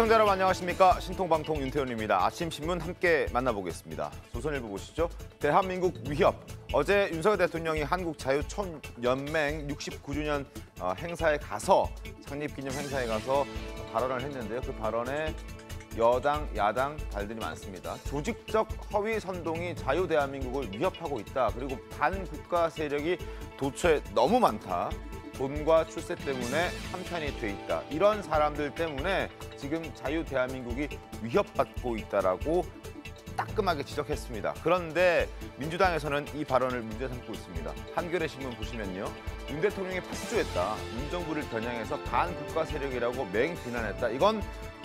시청자 여러분 안녕하십니까. 신통방통 윤태훈입니다. 아침 신문 함께 만나보겠습니다. 조선일보 보시죠. 대한민국 위협. 어제 윤석열 대통령이 한국자유촌연맹 69주년 행사에 가서 창립기념 행사에 가서 발언을 했는데요. 그 발언에 여당, 야당 발들이 많습니다. 조직적 허위 선동이 자유 대한민국을 위협하고 있다. 그리고 반국가 세력이 도처에 너무 많다. 돈과 출세 때문에 한편이 돼 있다. 이런 사람들 때문에 지금 자유 대한민국이 위협받고 있다라고 따끔하게 지적했습니다. 그런데 민주당에서는 이 발언을 문제 삼고 있습니다. 한겨레 신문 보시면요. 윤 대통령이 폭주했다. 문정부를 겨냥해서 반국가 세력이라고 맹비난했다. 이건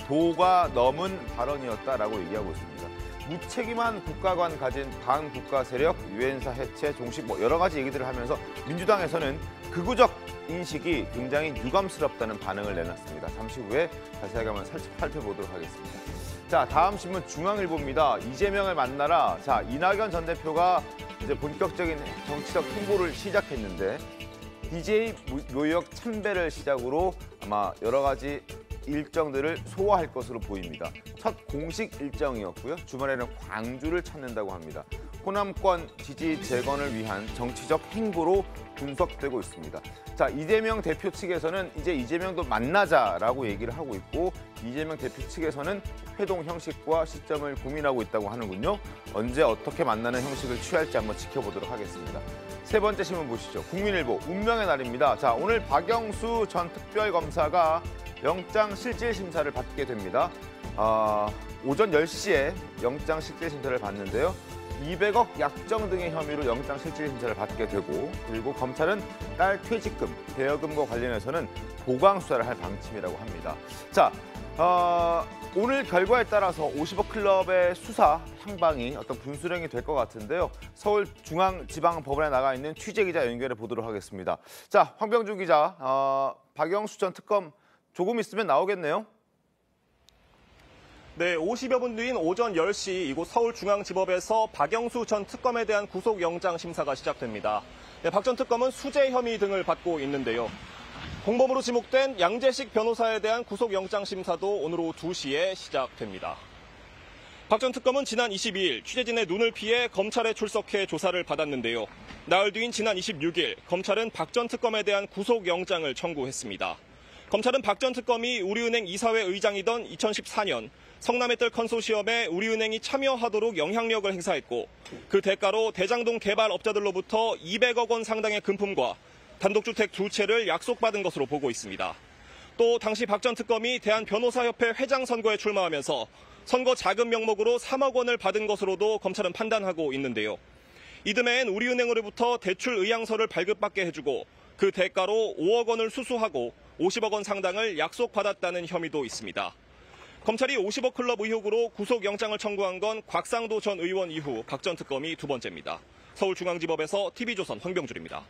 도가 넘은 발언이었다라고 얘기하고 있습니다. 무책임한 국가관 가진 반국가 세력, 유엔사 해체, 종식 여러 가지 얘기들을 하면서 민주당에서는 극우적 인식이 굉장히 유감스럽다는 반응을 내놨습니다. 잠시 후에 자세하게 한번 살펴보도록 하겠습니다. 자, 다음 신문 중앙일보입니다. 이재명을 만나라. 자, 이낙연 전 대표가 이제 본격적인 정치적 행보를 시작했는데 DJ 묘역 참배를 시작으로 아마 여러 가지 일정들을 소화할 것으로 보입니다. 첫 공식 일정이었고요. 주말에는 광주를 찾는다고 합니다. 호남권 지지 재건을 위한 정치적 행보로 분석되고 있습니다. 자, 이재명 대표 측에서는 이제 이재명도 만나자라고 얘기를 하고 있고 이재명 대표 측에서는 회동 형식과 시점을 고민하고 있다고 하는군요. 언제 어떻게 만나는 형식을 취할지 한번 지켜보도록 하겠습니다. 세 번째 신문 보시죠. 국민일보 운명의 날입니다. 자, 오늘 박영수 전 특별검사가 영장실질심사를 받게 됩니다. 오전 10시에 영장실질심사를 받는데요. 200억 약정 등의 혐의로 영장실질심사를 받게 되고 그리고 검찰은 딸 퇴직금, 대여금과 관련해서는 보강 수사를 할 방침이라고 합니다. 자, 오늘 결과에 따라서 50억 클럽의 수사 향방이 어떤 분수령이 될 것 같은데요. 서울중앙지방법원에 나가 있는 취재기자 연결해 보도록 하겠습니다. 자, 황병준 기자, 박영수 전 특검 조금 있으면 나오겠네요. 네, 50여 분 뒤인 오전 10시 이곳 서울중앙지법에서 박영수 전 특검에 대한 구속영장 심사가 시작됩니다. 네, 박 전 특검은 수재 혐의 등을 받고 있는데요. 공범으로 지목된 양재식 변호사에 대한 구속영장 심사도 오늘 오후 2시에 시작됩니다. 박 전 특검은 지난 22일 취재진의 눈을 피해 검찰에 출석해 조사를 받았는데요. 나흘 뒤인 지난 26일 검찰은 박 전 특검에 대한 구속영장을 청구했습니다. 검찰은 박 전 특검이 우리은행 이사회 의장이던 2014년 성남의뜰 컨소시엄에 우리은행이 참여하도록 영향력을 행사했고 그 대가로 대장동 개발업자들로부터 200억 원 상당의 금품과 단독주택 2채를 약속받은 것으로 보고 있습니다. 또 당시 박 전 특검이 대한변호사협회 회장 선거에 출마하면서 선거 자금 명목으로 3억 원을 받은 것으로도 검찰은 판단하고 있는데요. 이듬해엔 우리은행으로부터 대출 의향서를 발급받게 해주고 그 대가로 5억 원을 수수하고 50억 원 상당을 약속받았다는 혐의도 있습니다. 검찰이 50억 클럽 의혹으로 구속영장을 청구한 건 곽상도 전 의원 이후 박 전 특검이 두 번째입니다. 서울중앙지법에서 TV조선 황병준입니다.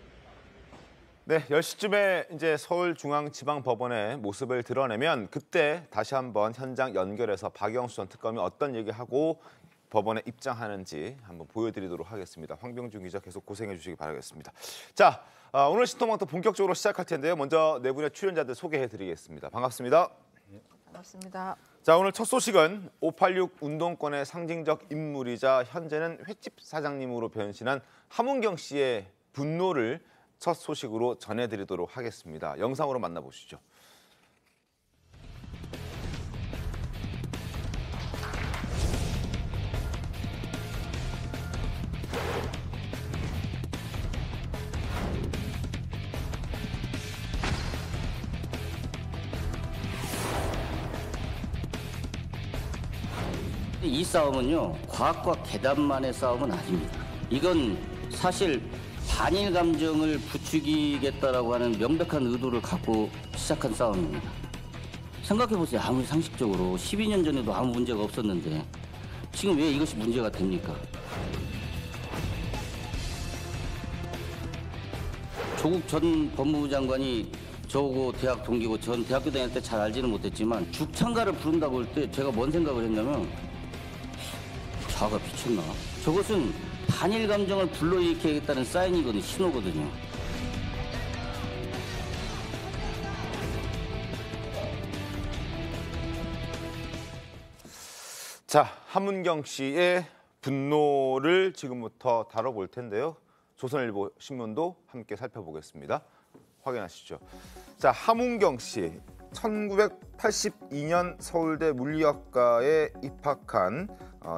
네, 10시쯤에 이제 서울중앙지방법원의 모습을 드러내면 그때 다시 한번 현장 연결해서 박영수 전 특검이 어떤 얘기하고 법원에 입장하는지 한번 보여드리도록 하겠습니다. 황병준 기자 계속 고생해 주시기 바라겠습니다. 자, 오늘 신통방통 본격적으로 시작할 텐데요. 먼저 네 분의 출연자들 소개해드리겠습니다. 반갑습니다. 반갑습니다. 자, 오늘 첫 소식은 586 운동권의 상징적 인물이자 현재는 횟집 사장님으로 변신한 함은경 씨의 분노를 첫 소식으로 전해드리도록 하겠습니다. 영상으로 만나보시죠. 이 싸움은요, 과학과 계단만의 싸움은 아닙니다. 이건 사실 반일 감정을 부추기겠다라고 하는 명백한 의도를 갖고 시작한 싸움입니다. 생각해보세요. 아무리 상식적으로 12년 전에도 아무 문제가 없었는데 지금 왜 이것이 문제가 됩니까? 조국 전 법무부 장관이 저하고 대학 동기고 전 대학교 다닐 때 잘 알지는 못했지만 죽창가를 부른다고 할 때 제가 뭔 생각을 했냐면 자가 미쳤나? 저것은 반일 감정을 불러일으키겠다는 사인이거든요. 신호거든요. 자, 함은경 씨의 분노를 지금부터 다뤄볼 텐데요. 조선일보 신문도 함께 살펴보겠습니다. 확인하시죠. 자, 함은경 씨. 1982년 서울대 물리학과에 입학한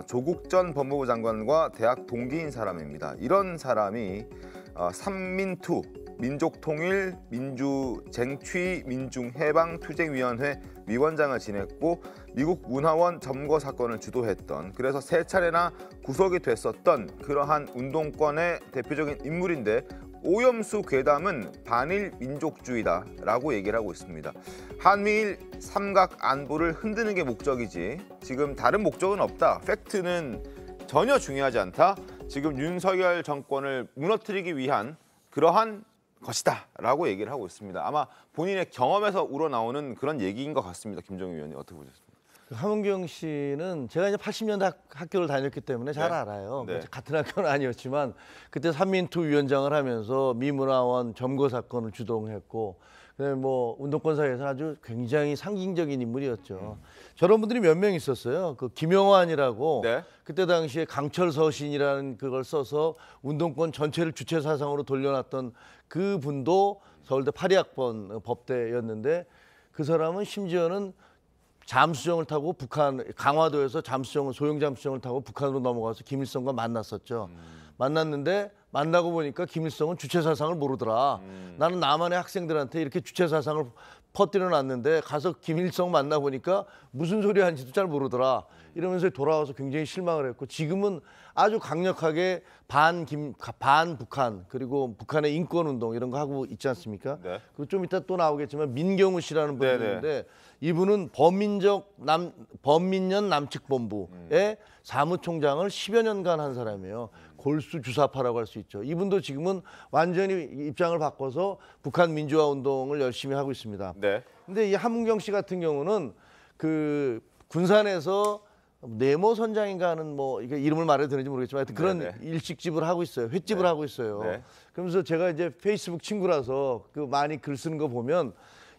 조국 전 법무부 장관과 대학 동기인 사람입니다. 이런 사람이 삼민투, 민족통일, 민주쟁취, 민중해방투쟁위원회 위원장을 지냈고 미국 문화원 점거 사건을 주도했던, 그래서 3차례나 구속이 됐었던 그러한 운동권의 대표적인 인물인데, 오염수 괴담은 반일 민족주의다라고 얘기를 하고 있습니다. 한미일 삼각 안보를 흔드는 게 목적이지 지금 다른 목적은 없다. 팩트는 전혀 중요하지 않다. 지금 윤석열 정권을 무너뜨리기 위한 그러한 것이다라고 얘기를 하고 있습니다. 아마 본인의 경험에서 우러나오는 그런 얘기인 것 같습니다. 김정일 의원님 어떻게 보셨습니까? 함은경 씨는 제가 이제 80년대 학교를 다녔기 때문에 잘 네. 알아요. 네. 같은 학교는 아니었지만 그때 삼민투 위원장을 하면서 미문화원 점거 사건을 주동했고, 그다음에 뭐 운동권 사회에서 아주 굉장히 상징적인 인물이었죠. 저런 분들이 몇 명 있었어요. 그 김영환이라고 네. 그때 당시에 강철 서신이라는 그걸 써서 운동권 전체를 주체 사상으로 돌려놨던 그 분도 서울대 82학번 법대였는데, 그 사람은 심지어는 잠수정을 타고 북한 강화도에서 소형 잠수정을 타고 북한으로 넘어가서 김일성과 만났었죠. 만났는데 만나고 보니까 김일성은 주체 사상을 모르더라. 나는 남한의 학생들한테 이렇게 주체 사상을 퍼뜨려 놨는데 가서 김일성 만나 보니까 무슨 소리 하는지도 잘 모르더라. 이러면서 돌아와서 굉장히 실망을 했고, 지금은 아주 강력하게 반북한 그리고 북한의 인권운동 이런 거 하고 있지 않습니까? 네. 그리고 좀 이따 또 나오겠지만 민경우 씨라는 분이 네네. 있는데, 이분은 범민련 남측본부의 사무총장을 10여 년간 한 사람이에요. 골수 주사파라고 할 수 있죠. 이분도 지금은 완전히 입장을 바꿔서 북한 민주화 운동을 열심히 하고 있습니다. 네. 근데 이 함은경 씨 같은 경우는 그 군산에서 네모 선장인가 하는 뭐 이게 이름을 말해도 되는지 모르겠지만 하여튼 그런 네네. 일식집을 하고 있어요. 횟집을 네. 하고 있어요. 네. 그러면서 제가 이제 페이스북 친구라서 그 많이 글 쓰는 거 보면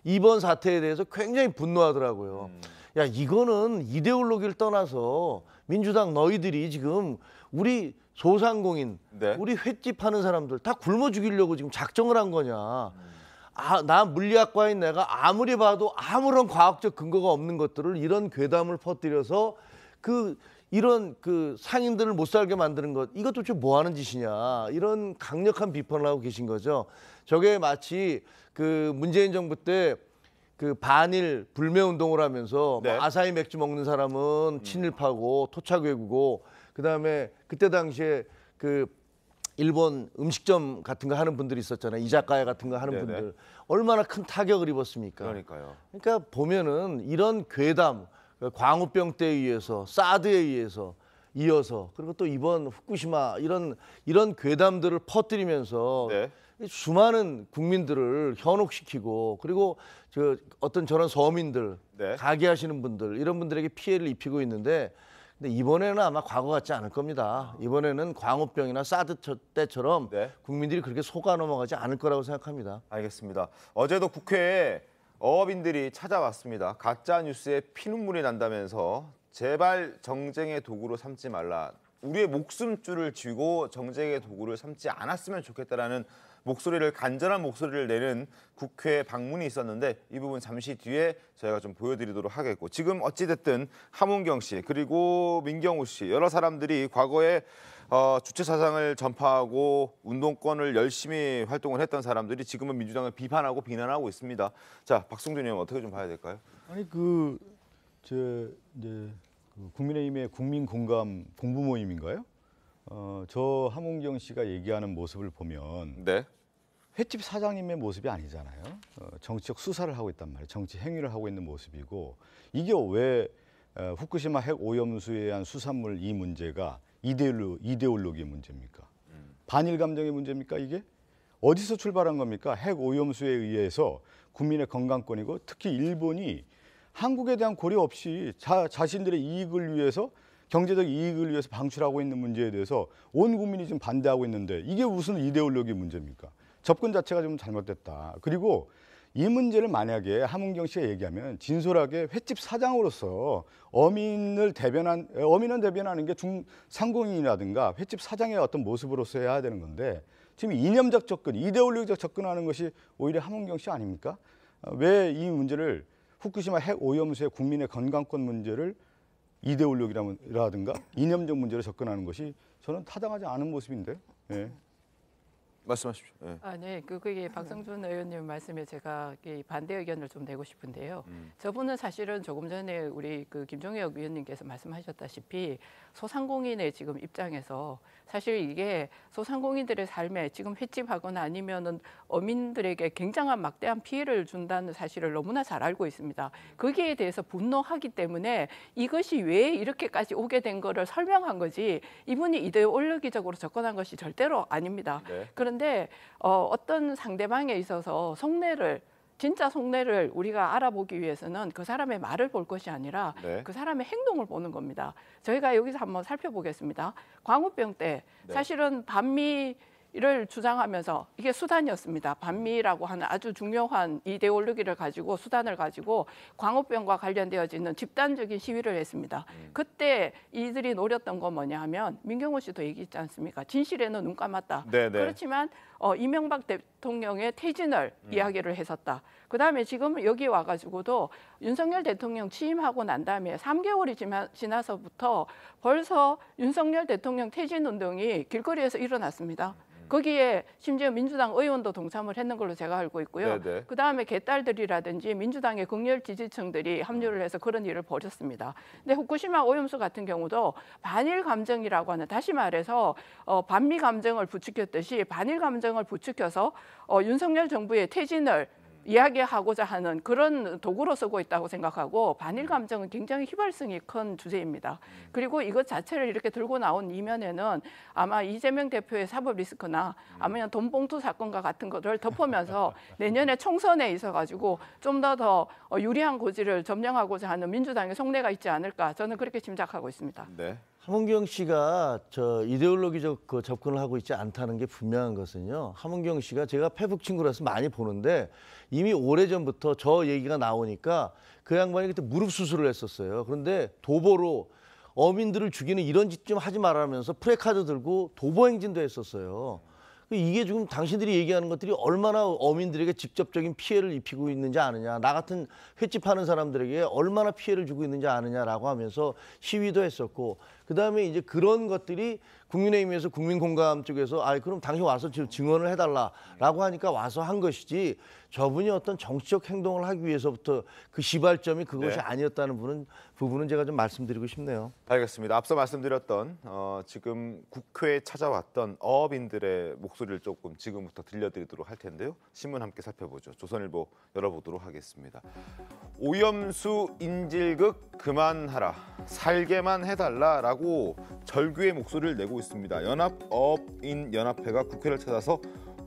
이번 사태에 대해서 굉장히 분노하더라고요. 야, 이거는 이데올로기를 떠나서 민주당 너희들이 지금 우리 소상공인, 네. 우리 횟집 하는 사람들 다 굶어 죽이려고 지금 작정을 한 거냐. 나 물리학과인 내가 아무리 봐도 아무런 과학적 근거가 없는 것들을 이런 괴담을 퍼뜨려서 이런 상인들을 못 살게 만드는 것, 이것 도대체 뭐 하는 짓이냐, 이런 강력한 비판을 하고 계신 거죠. 저게 마치 그 문재인 정부 때 그 반일 불매 운동을 하면서 네. 뭐 아사히 맥주 먹는 사람은 친일파고 토착외구고, 그다음에 그때 당시에 그 일본 음식점 같은 거 하는 분들이 있었잖아요. 이자카야 같은 거 하는 네네. 분들 얼마나 큰 타격을 입었습니까? 그러니까요. 그러니까 보면은 이런 괴담, 광우병 때에 의해서, 사드에 의해서 이어서, 그리고 또 이번 후쿠시마 이런 괴담들을 퍼뜨리면서 네. 수많은 국민들을 현혹시키고, 그리고 어떤 저런 서민들, 네. 가게 하시는 분들, 이런 분들에게 피해를 입히고 있는데, 근데 이번에는 아마 과거 같지 않을 겁니다. 이번에는 광우병이나 사드 때처럼 네. 국민들이 그렇게 속아 넘어가지 않을 거라고 생각합니다. 알겠습니다. 어제도 국회에 어업인들이 찾아왔습니다. 가짜 뉴스에 피눈물이 난다면서 제발 정쟁의 도구로 삼지 말라. 우리의 목숨줄을 쥐고 정쟁의 도구를 삼지 않았으면 좋겠다라는 목소리를, 간절한 목소리를 내는 국회 방문이 있었는데, 이 부분 잠시 뒤에 저희가 좀 보여드리도록 하겠고, 지금 어찌됐든 함은경 씨 그리고 민경우 씨, 여러 사람들이 과거에 주체 사상을 전파하고 운동권을 열심히 활동을 했던 사람들이 지금은 민주당을 비판하고 비난하고 있습니다. 자, 박성준 의원 어떻게 좀 봐야 될까요? 아니 이제 국민의힘의 국민 공감 공부 모임인가요? 저 함은경 씨가 얘기하는 모습을 보면 네. 횟집 사장님의 모습이 아니잖아요. 정치적 수사를 하고 있단 말이에요. 정치 행위를 하고 있는 모습이고, 이게 왜 후쿠시마 핵 오염수에 의한 수산물 이 문제가 이데올로기의 문제입니까? 반일 감정의 문제입니까? 이게 어디서 출발한 겁니까? 핵 오염수에 의해서 국민의 건강권이고, 특히 일본이 한국에 대한 고려 없이 자신들의 이익을 위해서, 경제적 이익을 위해서 방출하고 있는 문제에 대해서 온 국민이 지금 반대하고 있는데, 이게 무슨 이데올로기 문제입니까? 접근 자체가 좀 잘못됐다. 그리고 이 문제를 만약에 하문경 씨가 얘기하면 진솔하게 횟집 사장으로서 어민은 대변하는 게 중상공인이라든가 횟집 사장의 어떤 모습으로서 해야 되는 건데 지금 이념적 접근, 이데올로기적 접근하는 것이 오히려 하문경 씨 아닙니까? 왜 이 문제를 후쿠시마 핵 오염수의 국민의 건강권 문제를 이데올로기라든가 이념적 문제로 접근하는 것이 저는 타당하지 않은 모습인데. 예. 말씀하십시오. 예. 네, 그게 박성준 의원님 말씀에 제가 반대 의견을 좀 내고 싶은데요. 저분은 사실은 조금 전에 우리 김종혁 위원님께서 말씀하셨다시피 소상공인의 지금 입장에서 사실 이게 소상공인들의 삶에 지금 횟집하거나 아니면은 어민들에게 굉장한 막대한 피해를 준다는 사실을 너무나 잘 알고 있습니다. 거기에 대해서 분노하기 때문에 이것이 왜 이렇게까지 오게 된 거를 설명한 거지 이분이 이데올로기적으로 접근한 것이 절대로 아닙니다. 네. 그런데 어떤 상대방에 있어서 진짜 속내를 우리가 알아보기 위해서는 그 사람의 말을 볼 것이 아니라 네. 그 사람의 행동을 보는 겁니다. 저희가 여기서 한번 살펴보겠습니다. 광우병 때 네. 사실은 반미를 주장하면서 이게 수단이었습니다. 반미라고 하는 아주 중요한 이데올로기를 가지고 수단을 가지고 광우병과 관련되어지는 집단적인 시위를 했습니다. 그때 이들이 노렸던 건 뭐냐 하면 민경호 씨도 얘기했지 않습니까? 진실에는 눈 감았다. 네, 네. 그렇지만 이명박 대통령의 퇴진을 이야기를 했었다. 그다음에 지금 여기 와가지고도 윤석열 대통령 취임하고 난 다음에 3개월이 지나서부터 벌써 윤석열 대통령 퇴진 운동이 길거리에서 일어났습니다. 거기에 심지어 민주당 의원도 동참을 했는 걸로 제가 알고 있고요. 네네. 그다음에 개딸들이라든지 민주당의 극렬 지지층들이 합류를 해서 그런 일을 벌였습니다. 근데 후쿠시마 오염수 같은 경우도 반일 감정이라고 하는, 다시 말해서 반미 감정을 부추겼듯이 반일 감정을 부추겨서 윤석열 정부의 퇴진을 이야기하고자 하는 그런 도구로 쓰고 있다고 생각하고 반일 감정은 굉장히 휘발성이 큰 주제입니다. 그리고 이것 자체를 이렇게 들고 나온 이면에는 아마 이재명 대표의 사법 리스크나 아니면 돈봉투 사건과 같은 것을 덮으면서 내년에 총선에 있어가지고 좀 더 유리한 고지를 점령하고자 하는 민주당의 속내가 있지 않을까, 저는 그렇게 짐작하고 있습니다. 네. 하문경 씨가 이데올로기적 접근을 하고 있지 않다는 게 분명한 것은요. 하문경 씨가 제가 페북 친구라서 많이 보는데 이미 오래전부터 저 얘기가 나오니까 그 양반이 그때 무릎 수술을 했었어요. 그런데 도보로 어민들을 죽이는 이런 짓 좀 하지 말라면서 프레카드 들고 도보 행진도 했었어요. 이게 지금 당신들이 얘기하는 것들이 얼마나 어민들에게 직접적인 피해를 입히고 있는지 아느냐, 나 같은 횟집 하는 사람들에게 얼마나 피해를 주고 있는지 아느냐라고 하면서 시위도 했었고, 그다음에 이제 그런 것들이 국민의힘에서 국민공감 쪽에서 그럼 당신 와서 증언을 해달라라고 하니까 와서 한 것이지, 저분이 어떤 정치적 행동을 하기 위해서부터 그 시발점이 그것이 네. 아니었다는 부분은 제가 좀 말씀드리고 싶네요. 알겠습니다. 앞서 말씀드렸던 지금 국회에 찾아왔던 어업인들의 목소리를 조금 지금부터 들려드리도록 할 텐데요. 신문 함께 살펴보죠. 조선일보 열어보도록 하겠습니다. 오염수 인질극 그만하라, 살게만 해달라라고 절규의 목소리를 내고 있습니다. 연합어업인연합회가 국회를 찾아서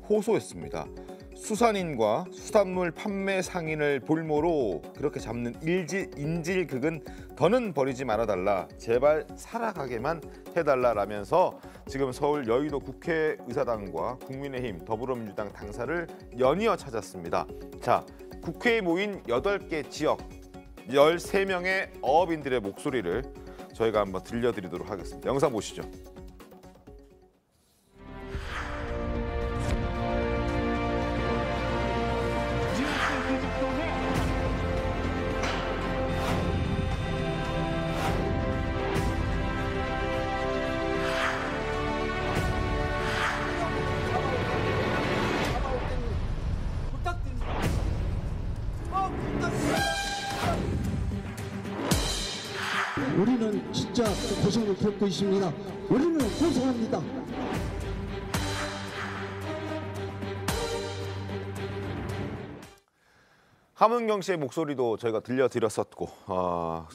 호소했습니다. 수산인과 수산물 판매 상인을 볼모로 그렇게 잡는 인질극은 더는 벌이지 말아달라, 제발 살아가게만 해달라라면서 지금 서울 여의도 국회의사당과 국민의힘, 더불어민주당 당사를 연이어 찾았습니다. 자, 국회에 모인 8개 지역 13명의 어업인들의 목소리를 저희가 한번 들려드리도록 하겠습니다. 영상 보시죠. 우리는 진짜 고생을 겪고 있습니다. 우리는 고생합니다. 하문경 씨의 목소리도 저희가 들려드렸었고,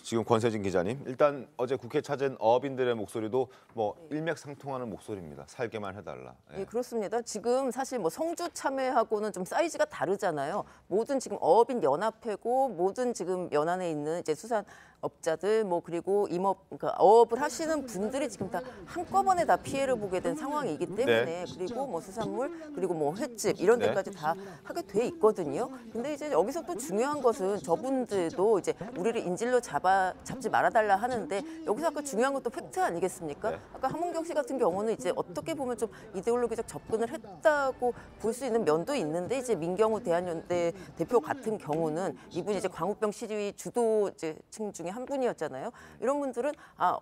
지금 권세진 기자님, 일단 어제 국회 찾은 어업인들의 목소리도 뭐 일맥상통하는 목소리입니다. 살게만 해달라. 예, 그렇습니다. 지금 사실 뭐 성주 참여하고는 좀 사이즈가 다르잖아요. 모든 지금 어업인 연합회고 모든 지금 연안에 있는 이제 수산 업자들 뭐 그리고 임업 그러니까 어업을 하시는 분들이 지금 다 한꺼번에 다 피해를 보게 된 상황이기 때문에 네. 그리고 뭐 수산물 그리고 뭐 횟집 이런 네. 데까지 다 하게 돼 있거든요. 근데 이제 여기서 또 중요한 것은 저분들도 이제 우리를 인질로 잡지 말아달라 하는데 여기서 아까 중요한 것도 팩트 아니겠습니까? 네. 아까 함은경 씨 같은 경우는 이제 어떻게 보면 좀 이데올로기적 접근을 했다고 볼 수 있는 면도 있는데 이제 민경우 대한연대 대표 같은 경우는 이분이 이제 광우병 시위 주도층 중에 한 분이었잖아요. 이런 분들은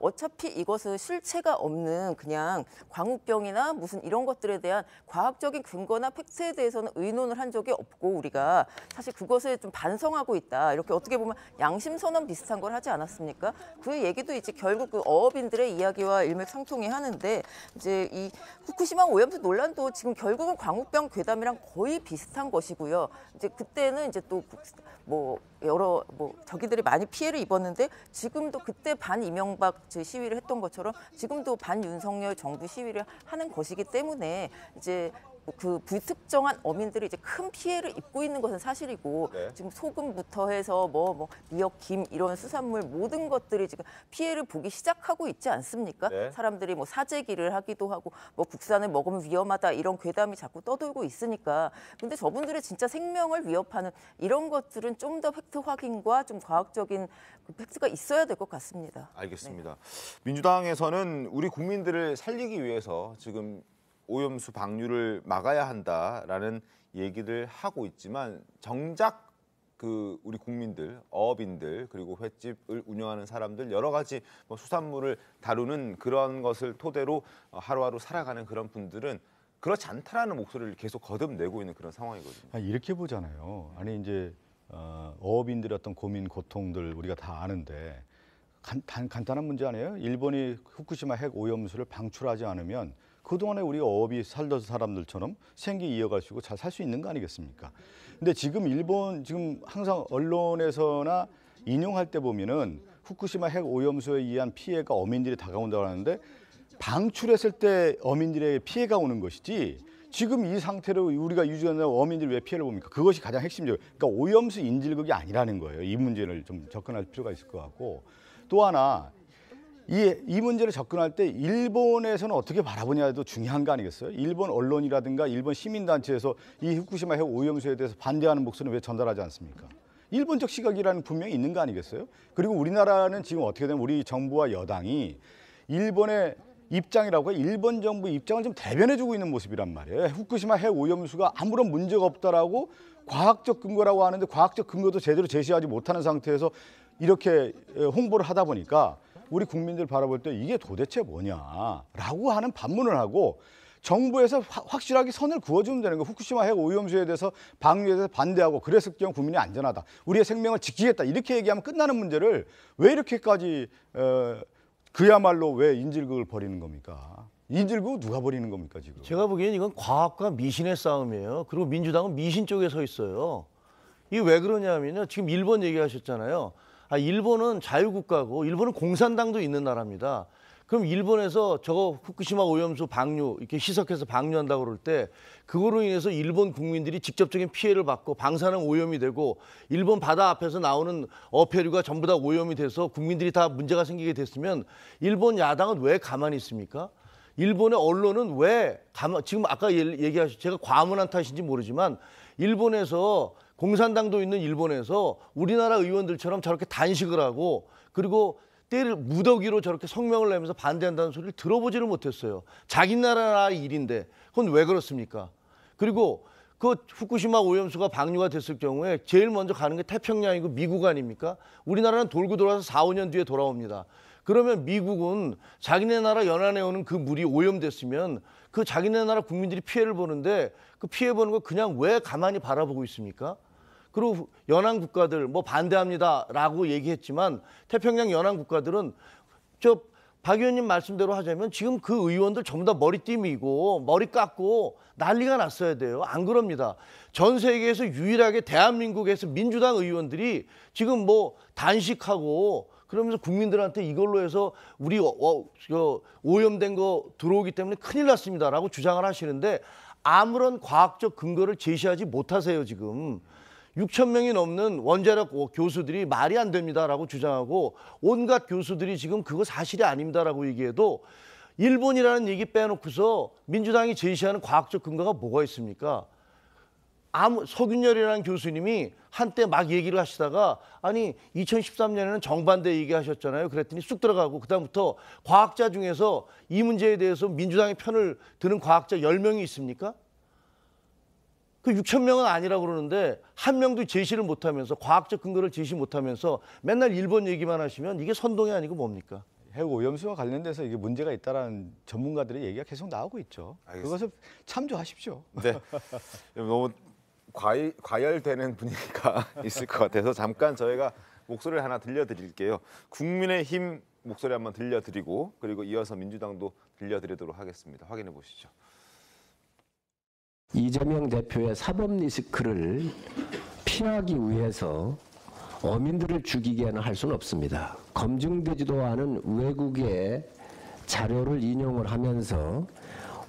어차피 이것은 실체가 없는 그냥 광우병이나 무슨 이런 것들에 대한 과학적인 근거나 팩트에 대해서는 의논을 한 적이 없고 우리가 사실 그것을 좀 반성하고 있다. 이렇게 어떻게 보면 양심 선언 비슷한 걸 하지 않았습니까? 그 얘기도 이제 결국 그 어업인들의 이야기와 일맥상통해 하는데 이제 이 후쿠시마 오염수 논란도 지금 결국은 광우병 괴담이랑 거의 비슷한 것이고요. 이제 그때는 이제 또 뭐 여러 저기들이 많이 피해를 입었는데 지금도 그때 반 이명박 시위를 했던 것처럼 지금도 반 윤석열 정부 시위를 하는 것이기 때문에 이제 그 불특정한 어민들이 이제 큰 피해를 입고 있는 것은 사실이고 네. 지금 소금부터 해서 뭐 미역, 김 이런 수산물 모든 것들이 지금 피해를 보기 시작하고 있지 않습니까? 네. 사람들이 뭐 사재기를 하기도 하고 뭐 국산을 먹으면 위험하다 이런 괴담이 자꾸 떠돌고 있으니까 근데 저분들의 진짜 생명을 위협하는 이런 것들은 좀 더 팩트 확인과 좀 과학적인 그 팩트가 있어야 될 것 같습니다. 알겠습니다. 민주당에서는 우리 국민들을 살리기 위해서 지금 오염수 방류를 막아야 한다라는 얘기를 하고 있지만 정작 그 우리 국민들, 어업인들 그리고 횟집을 운영하는 사람들 여러 가지 뭐 수산물을 다루는 그런 것을 토대로 하루하루 살아가는 그런 분들은 그렇지 않다라는 목소리를 계속 거듭내고 있는 그런 상황이거든요. 이렇게 보잖아요. 아니 이제 어업인들의 어떤 고민, 고통들 우리가 다 아는데 간단한 문제 아니에요? 일본이 후쿠시마 핵 오염수를 방출하지 않으면 그동안에 우리 어업이 살던 사람들처럼 생계 이어갈 수 있고 잘 살 수 있는 거 아니겠습니까? 근데 지금 일본 지금 항상 언론에서나 인용할 때 보면은 후쿠시마 핵 오염수에 의한 피해가 어민들이 다가온다고 하는데 방출했을 때 어민들에게 피해가 오는 것이지 지금 이 상태로 우리가 유지하는 어민들이 왜 피해를 봅니까? 그것이 가장 핵심적이에요. 그러니까 오염수 인질극이 아니라는 거예요. 이 문제를 좀 접근할 필요가 있을 것 같고 또 하나 이 문제를 접근할 때 일본에서는 어떻게 바라보냐도 중요한 거 아니겠어요? 일본 언론이라든가 일본 시민단체에서 이 후쿠시마 핵 오염수에 대해서 반대하는 목소리는 왜 전달하지 않습니까? 일본적 시각이라는 분명히 있는 거 아니겠어요? 그리고 우리나라는 지금 어떻게 되면 우리 정부와 여당이 일본의 입장이라고 해요. 일본 정부 입장을 좀 대변해주고 있는 모습이란 말이에요. 후쿠시마 핵 오염수가 아무런 문제가 없다라고 과학적 근거라고 하는데 과학적 근거도 제대로 제시하지 못하는 상태에서 이렇게 홍보를 하다 보니까 우리 국민들 바라볼 때 이게 도대체 뭐냐라고 하는 반문을 하고 정부에서 확실하게 선을 그어주면 되는 거예요. 후쿠시마 핵 오염수에 대해서 방류에 대해서 반대하고 그랬을 경우 국민이 안전하다. 우리의 생명을 지키겠다. 이렇게 얘기하면 끝나는 문제를 왜 이렇게까지 그야말로 왜 인질극을 벌이는 겁니까? 인질극 누가 벌이는 겁니까 지금? 제가 보기엔 이건 과학과 미신의 싸움이에요. 그리고 민주당은 미신 쪽에 서 있어요. 이게 왜 그러냐면요. 지금 일본 얘기하셨잖아요. 일본은 자유국가고 일본은 공산당도 있는 나라입니다. 그럼 일본에서 저거 후쿠시마 오염수 방류 이렇게 희석해서 방류한다고 그럴 때 그거로 인해서 일본 국민들이 직접적인 피해를 받고 방사능 오염이 되고 일본 바다 앞에서 나오는 어패류가 전부 다 오염이 돼서 국민들이 다 문제가 생기게 됐으면 일본 야당은 왜 가만히 있습니까? 일본의 언론은 왜 지금 아까 얘기하신 제가 과문한 탓인지 모르지만 일본에서 공산당도 있는 일본에서 우리나라 의원들처럼 저렇게 단식을 하고 그리고 때를 무더기로 저렇게 성명을 내면서 반대한다는 소리를 들어보지를 못했어요. 자기 나라 일인데 그건 왜 그렇습니까? 그리고 그 후쿠시마 오염수가 방류가 됐을 경우에 제일 먼저 가는 게 태평양이고 미국 아닙니까? 우리나라는 돌고 돌아서 4, 5년 뒤에 돌아옵니다. 그러면 미국은 자기네 나라 연안에 오는 그 물이 오염됐으면 그 자기네 나라 국민들이 피해를 보는데 그 피해 보는 거 그냥 왜 가만히 바라보고 있습니까? 그리고 연안 국가들 뭐 반대합니다라고 얘기했지만 태평양 연안 국가들은 박 의원님 말씀대로 하자면 지금 그 의원들 전부 다 머리띠이고 머리 깎고 난리가 났어야 돼요. 안 그럽니다. 전 세계에서 유일하게 대한민국에서 민주당 의원들이 지금 뭐 단식하고 그러면서 국민들한테 이걸로 해서 우리 오염된 거 들어오기 때문에 큰일 났습니다라고 주장을 하시는데 아무런 과학적 근거를 제시하지 못하세요 지금. 6천 명이 넘는 원자력 교수들이 말이 안 됩니다라고 주장하고 온갖 교수들이 지금 그거 사실이 아닙니다라고 얘기해도 일본이라는 얘기 빼놓고서 민주당이 제시하는 과학적 근거가 뭐가 있습니까? 서균열이라는 교수님이 한때 막 얘기를 하시다가 아니 2013년에는 정반대 얘기하셨잖아요. 그랬더니 쑥 들어가고 그다음부터 과학자 중에서 이 문제에 대해서 민주당의 편을 드는 과학자 10명이 있습니까? 그 6천 명은 아니라고 그러는데 한 명도 제시를 못하면서 과학적 근거를 제시 못하면서 맨날 일본 얘기만 하시면 이게 선동이 아니고 뭡니까? 핵 오염수와 관련돼서 이게 문제가 있다라는 전문가들의 얘기가 계속 나오고 있죠. 알겠습니다. 그것을 참조하십시오. 네. 너무 과열되는 분위기가 있을 것 같아서 잠깐 저희가 목소리를 하나 들려드릴게요. 국민의힘 목소리 한번 들려드리고 그리고 이어서 민주당도 들려드리도록 하겠습니다. 확인해 보시죠. 이재명 대표의 사법 리스크를 피하기 위해서 어민들을 죽이게는 할 수는 없습니다. 검증되지도 않은 외국의 자료를 인용을 하면서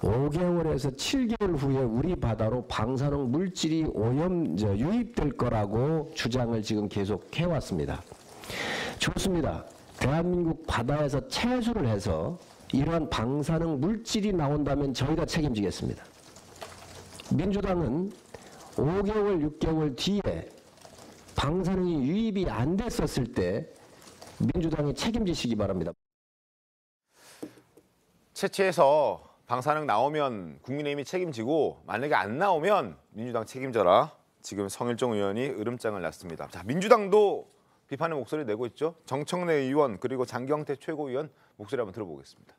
5개월에서 7개월 후에 우리 바다로 방사능 물질이 유입될 거라고 주장을 지금 계속 해왔습니다. 좋습니다. 대한민국 바다에서 채수를 해서 이러한 방사능 물질이 나온다면 저희가 책임지겠습니다. 민주당은 5개월, 6개월 뒤에 방사능이 유입이 안 됐었을 때 민주당이 책임지시기 바랍니다. 채취해서 방사능 나오면 국민의힘이 책임지고 만약에 안 나오면 민주당 책임져라. 지금 성일종 의원이 으름장을 놨습니다. 자, 민주당도 비판의 목소리 내고 있죠. 정청래 의원 그리고 장경태 최고위원 목소리 한번 들어보겠습니다.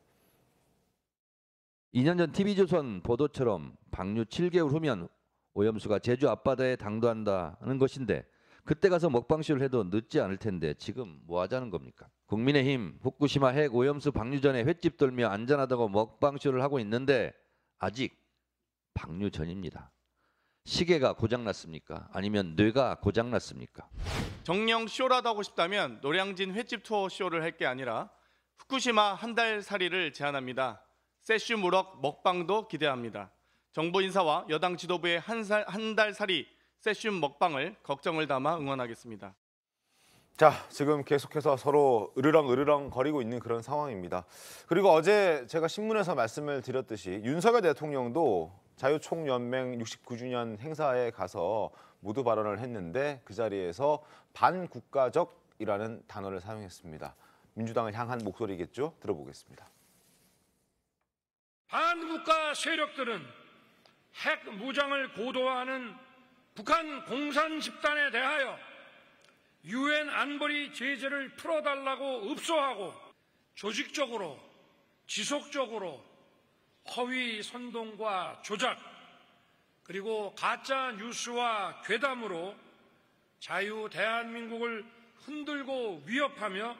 2년 전 TV조선 보도처럼 방류 7개월 후면 오염수가 제주 앞바다에 당도한다는 것인데 그때 가서 먹방쇼를 해도 늦지 않을 텐데 지금 뭐 하자는 겁니까? 국민의힘 후쿠시마 핵 오염수 방류 전에 횟집 돌며 안전하다고 먹방쇼를 하고 있는데 아직 방류 전입니다. 시계가 고장났습니까? 아니면 뇌가 고장났습니까? 정령 쇼라도 하고 싶다면 노량진 횟집 투어 쇼를 할 게 아니라 후쿠시마 한 달 살이를 제안합니다. 세슈 무럭 먹방도 기대합니다. 정부 인사와 여당 지도부의 한 달 살이 세슈 먹방을 걱정을 담아 응원하겠습니다. 자, 지금 계속해서 서로 으르렁 거리고 있는 그런 상황입니다. 그리고 어제 제가 신문에서 말씀을 드렸듯이 윤석열 대통령도 자유총연맹 69주년 행사에 가서 모두 발언을 했는데 그 자리에서 반국가적이라는 단어를 사용했습니다. 민주당을 향한 목소리겠죠? 들어보겠습니다. 반국가 세력들은 핵 무장을 고도화하는 북한 공산 집단에 대하여 유엔 안보리 제재를 풀어달라고 읍소하고 조직적으로 지속적으로 허위 선동과 조작 그리고 가짜 뉴스와 괴담으로 자유 대한민국을 흔들고 위협하며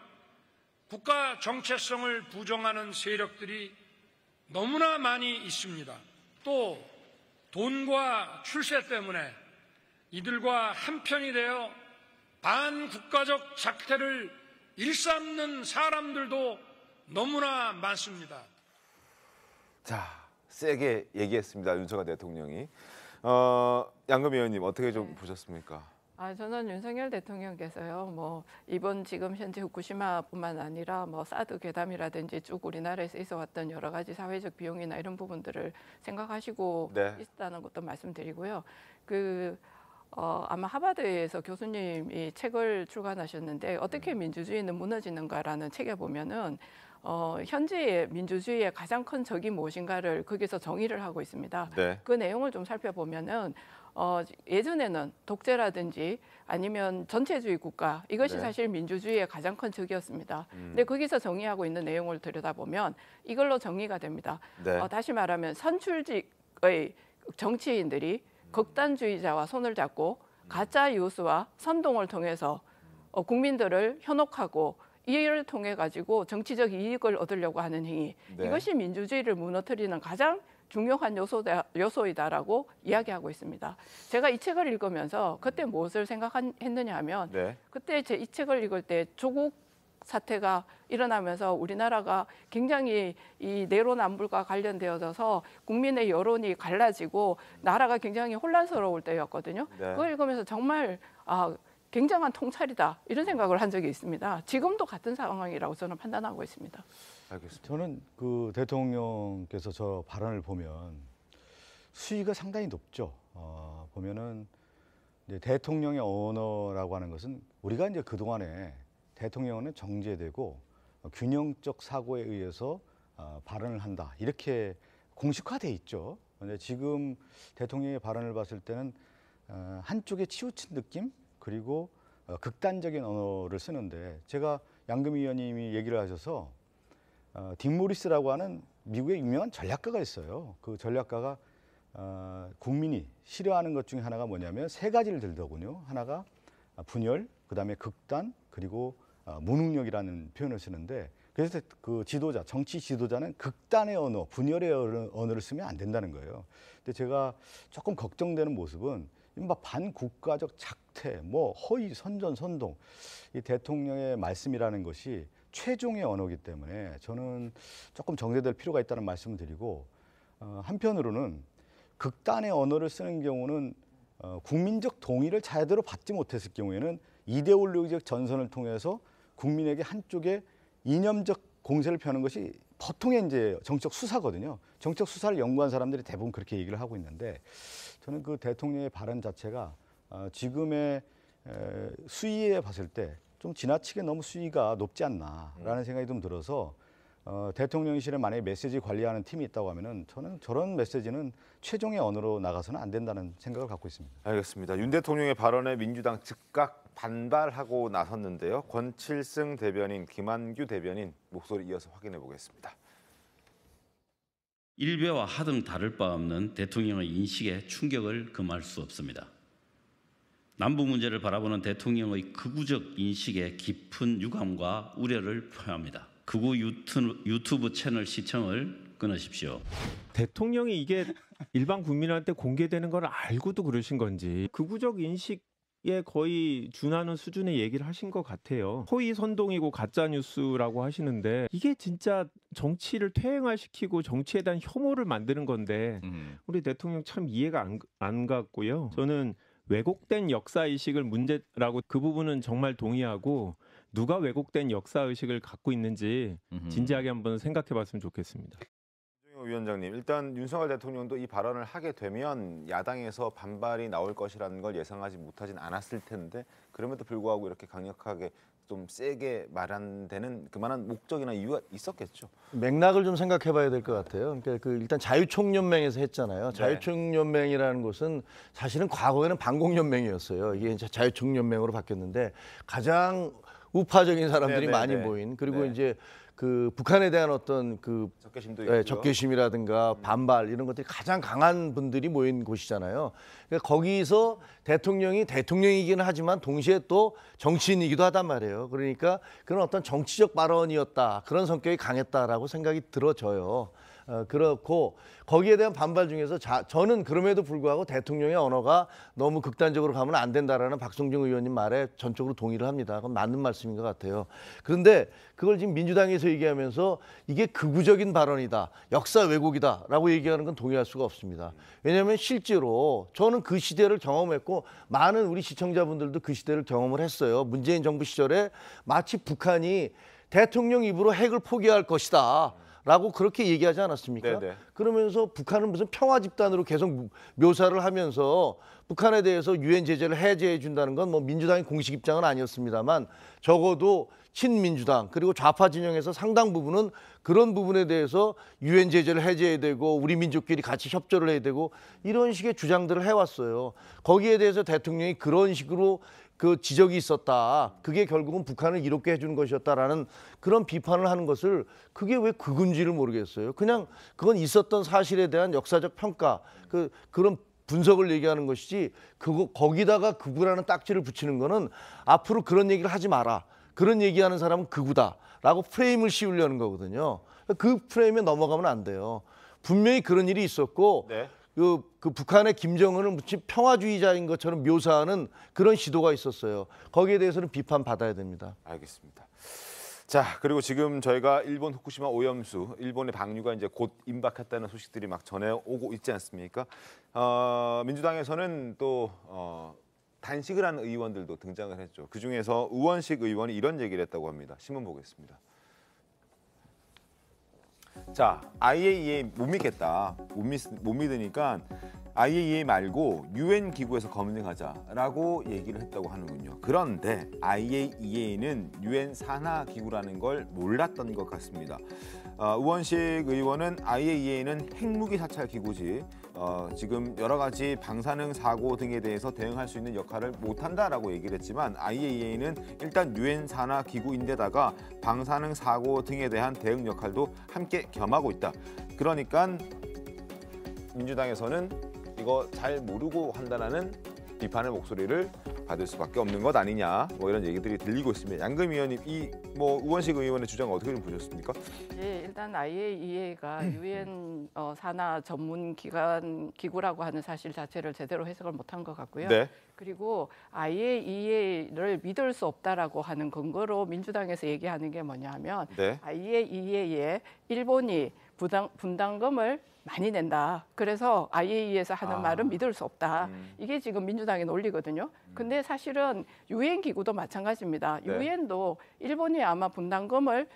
국가 정체성을 부정하는 세력들이 너무나 많이 있습니다. 또 돈과 출세 때문에 이들과 한편이 되어 반국가적 작태를 일삼는 사람들도 너무나 많습니다. 자, 세게 얘기했습니다. 윤석열 대통령이. 양금 의원님 어떻게 좀 보셨습니까? 저는 윤석열 대통령께서요, 이번 지금 현재 후쿠시마뿐만 아니라 사드 괴담이라든지 쭉 우리나라에서 있어왔던 여러 가지 사회적 비용이나 이런 부분들을 생각하시고 있다는 것도 말씀드리고요. 아마 하버드에서 교수님이 책을 출간하셨는데 어떻게 민주주의는 무너지는가라는 책에 보면은 현재의 민주주의의 가장 큰 적이 무엇인가를 거기서 정의를 하고 있습니다. 네. 그 내용을 좀 살펴보면은 예전에는 독재라든지 아니면 전체주의 국가 이것이 사실 민주주의의 가장 큰 적이었습니다. 근데 거기서 정의하고 있는 내용을 들여다보면 이걸로 정의가 됩니다. 다시 말하면 선출직의 정치인들이 극단주의자와 손을 잡고 가짜 뉴스와 선동을 통해서 국민들을 현혹하고 이를 통해 가지고 정치적 이익을 얻으려고 하는 행위. 이것이 민주주의를 무너뜨리는 가장 중요한 요소이다라고 이야기하고 있습니다. 제가 이 책을 읽으면서 그때 무엇을 생각했느냐 하면 그때 이 책을 읽을 때 조국 사태가 일어나면서 우리나라가 굉장히 이 내로남불과 관련되어져서 국민의 여론이 갈라지고 나라가 굉장히 혼란스러울 때였거든요. 네. 그걸 읽으면서 정말 굉장한 통찰이다 이런 생각을 한 적이 있습니다. 지금도 같은 상황이라고 저는 판단하고 있습니다. 알겠습니다. 저는 그 대통령께서 저 발언을 보면 수위가 상당히 높죠. 보면은 이제 대통령의 언어라고 하는 것은 우리가 이제 그동안에 대통령은 정제되고 균형적 사고에 의해서 발언을 한다 이렇게 공식화돼 있죠. 근데 지금 대통령의 발언을 봤을 때는 한쪽에 치우친 느낌 그리고 극단적인 언어를 쓰는데 제가 양금희 의원님이 얘기를 하셔서 딕 모리스라고 하는 미국의 유명한 전략가가 있어요. 그 전략가가 국민이 싫어하는 것 중에 하나가 뭐냐면 세 가지를 들더군요. 하나가 분열, 그다음에 극단, 그리고 무능력이라는 표현을 쓰는데 그래서 그 지도자, 정치 지도자는 극단의 언어, 분열의 언어를 쓰면 안 된다는 거예요. 근데 제가 조금 걱정되는 모습은 반국가적 작태, 뭐 허위, 선전, 선동, 이 대통령의 말씀이라는 것이 최종의 언어이기 때문에 저는 조금 정제될 필요가 있다는 말씀을 드리고 한편으로는 극단의 언어를 쓰는 경우는 국민적 동의를 제대로 받지 못했을 경우에는 이데올로기적 전선을 통해서 국민에게 한쪽에 이념적 공세를 펴는 것이 보통의 이제 정치적 수사거든요. 정치적 수사를 연구한 사람들이 대부분 그렇게 얘기를 하고 있는데 저는 그 대통령의 발언 자체가 지금의 수위에 봤을 때 좀 지나치게 너무 수위가 높지 않나라는 생각이 좀 들어서 대통령실에 만약에 메시지 관리하는 팀이 있다고 하면은 저는 저런 메시지는 최종의 언어로 나가서는 안 된다는 생각을 갖고 있습니다. 알겠습니다. 윤 대통령의 발언에 민주당 즉각 반발하고 나섰는데요. 권칠승 대변인, 김한규 대변인 목소리 이어서 확인해 보겠습니다. 일베와 하등 다를 바 없는 대통령의 인식에 충격을 금할 수 없습니다. 남북 문제를 바라보는 대통령의 극우적 인식에 깊은 유감과 우려를 표합니다. 극우 유튜브 채널 시청을 끊으십시오. 대통령이 이게 일반 국민한테 공개되는 걸 알고도 그러신 건지 극우적 인식에 거의 준하는 수준의 얘기를 하신 것 같아요. 허위 선동이고 가짜 뉴스라고 하시는데 이게 진짜 정치를 퇴행화시키고 정치에 대한 혐오를 만드는 건데 우리 대통령 참 이해가 안 갔고요. 저는 왜곡된 역사의식을 문제라고 그 부분은 정말 동의하고 누가 왜곡된 역사의식을 갖고 있는지 진지하게 한번 생각해 봤으면 좋겠습니다. 김종영 위원장님, 일단 윤석열 대통령도 이 발언을 하게 되면 야당에서 반발이 나올 것이라는 걸 예상하지 못하진 않았을 텐데 그럼에도 불구하고 이렇게 강력하게 좀 세게 말한 데는 그만한 목적이나 이유가 있었겠죠. 맥락을 좀 생각해 봐야 될 것 같아요. 그러니까 일단 자유총연맹에서 했잖아요. 자유총연맹이라는 곳은 사실은 과거에는 반공연맹이었어요. 이게 이제 자유총연맹으로 바뀌었는데 가장 우파적인 사람들이 많이 모인 그리고 이제 그 북한에 대한 어떤 그 적개심이라든가 반발 이런 것들이 가장 강한 분들이 모인 곳이잖아요. 그러니까 거기서 대통령이 대통령이기는 하지만 동시에 또 정치인이기도 하단 말이에요. 그러니까 그런 어떤 정치적 발언이었다. 그런 성격이 강했다라고 생각이 들어져요. 그렇고 거기에 대한 반발 중에서 저는 그럼에도 불구하고 대통령의 언어가 너무 극단적으로 가면 안 된다라는 박성중 의원님 말에 전적으로 동의를 합니다. 그건 맞는 말씀인 것 같아요. 그런데 그걸 지금 민주당에서 얘기하면서 이게 극우적인 발언이다, 역사 왜곡이다라고 얘기하는 건 동의할 수가 없습니다. 왜냐하면 실제로 저는 그 시대를 경험했고 많은 우리 시청자분들도 그 시대를 경험을 했어요. 문재인 정부 시절에 마치 북한이 대통령 입으로 핵을 포기할 것이다. 라고 그렇게 얘기하지 않았습니까? 그러면서 북한은 무슨 평화 집단으로 계속 묘사를 하면서 북한에 대해서 유엔 제재를 해제해 준다는 건 뭐 민주당의 공식 입장은 아니었습니다만 적어도 친민주당 그리고 좌파 진영에서 상당 부분은 그런 부분에 대해서 유엔 제재를 해제해야 되고 우리 민족끼리 같이 협조를 해야 되고 이런 식의 주장들을 해왔어요. 거기에 대해서 대통령이 그런 식으로 그 지적이 있었다. 그게 결국은 북한을 이롭게 해주는 것이었다라는 그런 비판을 하는 것을 그게 왜 극우인지를 모르겠어요. 그냥 그건 있었던 사실에 대한 역사적 평가, 그런 분석을 얘기하는 것이지 거기다가 극우라는 딱지를 붙이는 거는 앞으로 그런 얘기를 하지 마라. 그런 얘기하는 사람은 극우다라고 프레임을 씌우려는 거거든요. 그 프레임에 넘어가면 안 돼요. 분명히 그런 일이 있었고 그 북한의 김정은을 무치 평화주의자인 것처럼 묘사하는 그런 시도가 있었어요. 거기에 대해서는 비판받아야 됩니다. 알겠습니다. 자, 그리고 지금 저희가 일본 후쿠시마 오염수, 일본의 방류가 이제 곧 임박했다는 소식들이 막 전해오고 있지 않습니까? 민주당에서는 또 단식을 하는 의원들도 등장을 했죠. 그중에서 우원식 의원이 이런 얘기를 했다고 합니다. 신문 보겠습니다. 자, IAEA 못 믿겠다. 못 믿으니까 IAEA 말고 UN 기구에서 검증하자라고 얘기를 했다고 하는군요. 그런데 IAEA는 UN 산하 기구라는 걸 몰랐던 것 같습니다. 우원식 의원은 IAEA는 핵무기 사찰 기구지 지금 여러 가지 방사능 사고 등에 대해서 대응할 수 있는 역할을 못한다라고 얘기를 했지만 IAEA는 일단 UN 산하 기구인데다가 방사능 사고 등에 대한 대응 역할도 함께 겸하고 있다. 그러니까 민주당에서는 이거 잘 모르고 한다는 비판의 목소리를 받을 수밖에 없는 것 아니냐, 뭐 이런 얘기들이 들리고 있습니다. 양금 의원님, 이 뭐 우원식 의원의 주장 어떻게 좀 보셨습니까? 네, 일단 IAEA가 UN 산하 전문 기구라고 하는 사실 자체를 제대로 해석을 못한 것 같고요. 네. 그리고 IAEA를 믿을 수 없다라고 하는 근거로 민주당에서 얘기하는 게 뭐냐면 네. IAEA에 일본이 분담금을 많이 낸다. 그래서 IAEA에서 하는 말은 믿을 수 없다. 이게 지금 민주당의 논리거든요. 근데 사실은 UN 기구도 마찬가지입니다. 네. UN도 일본이 아마 분담금을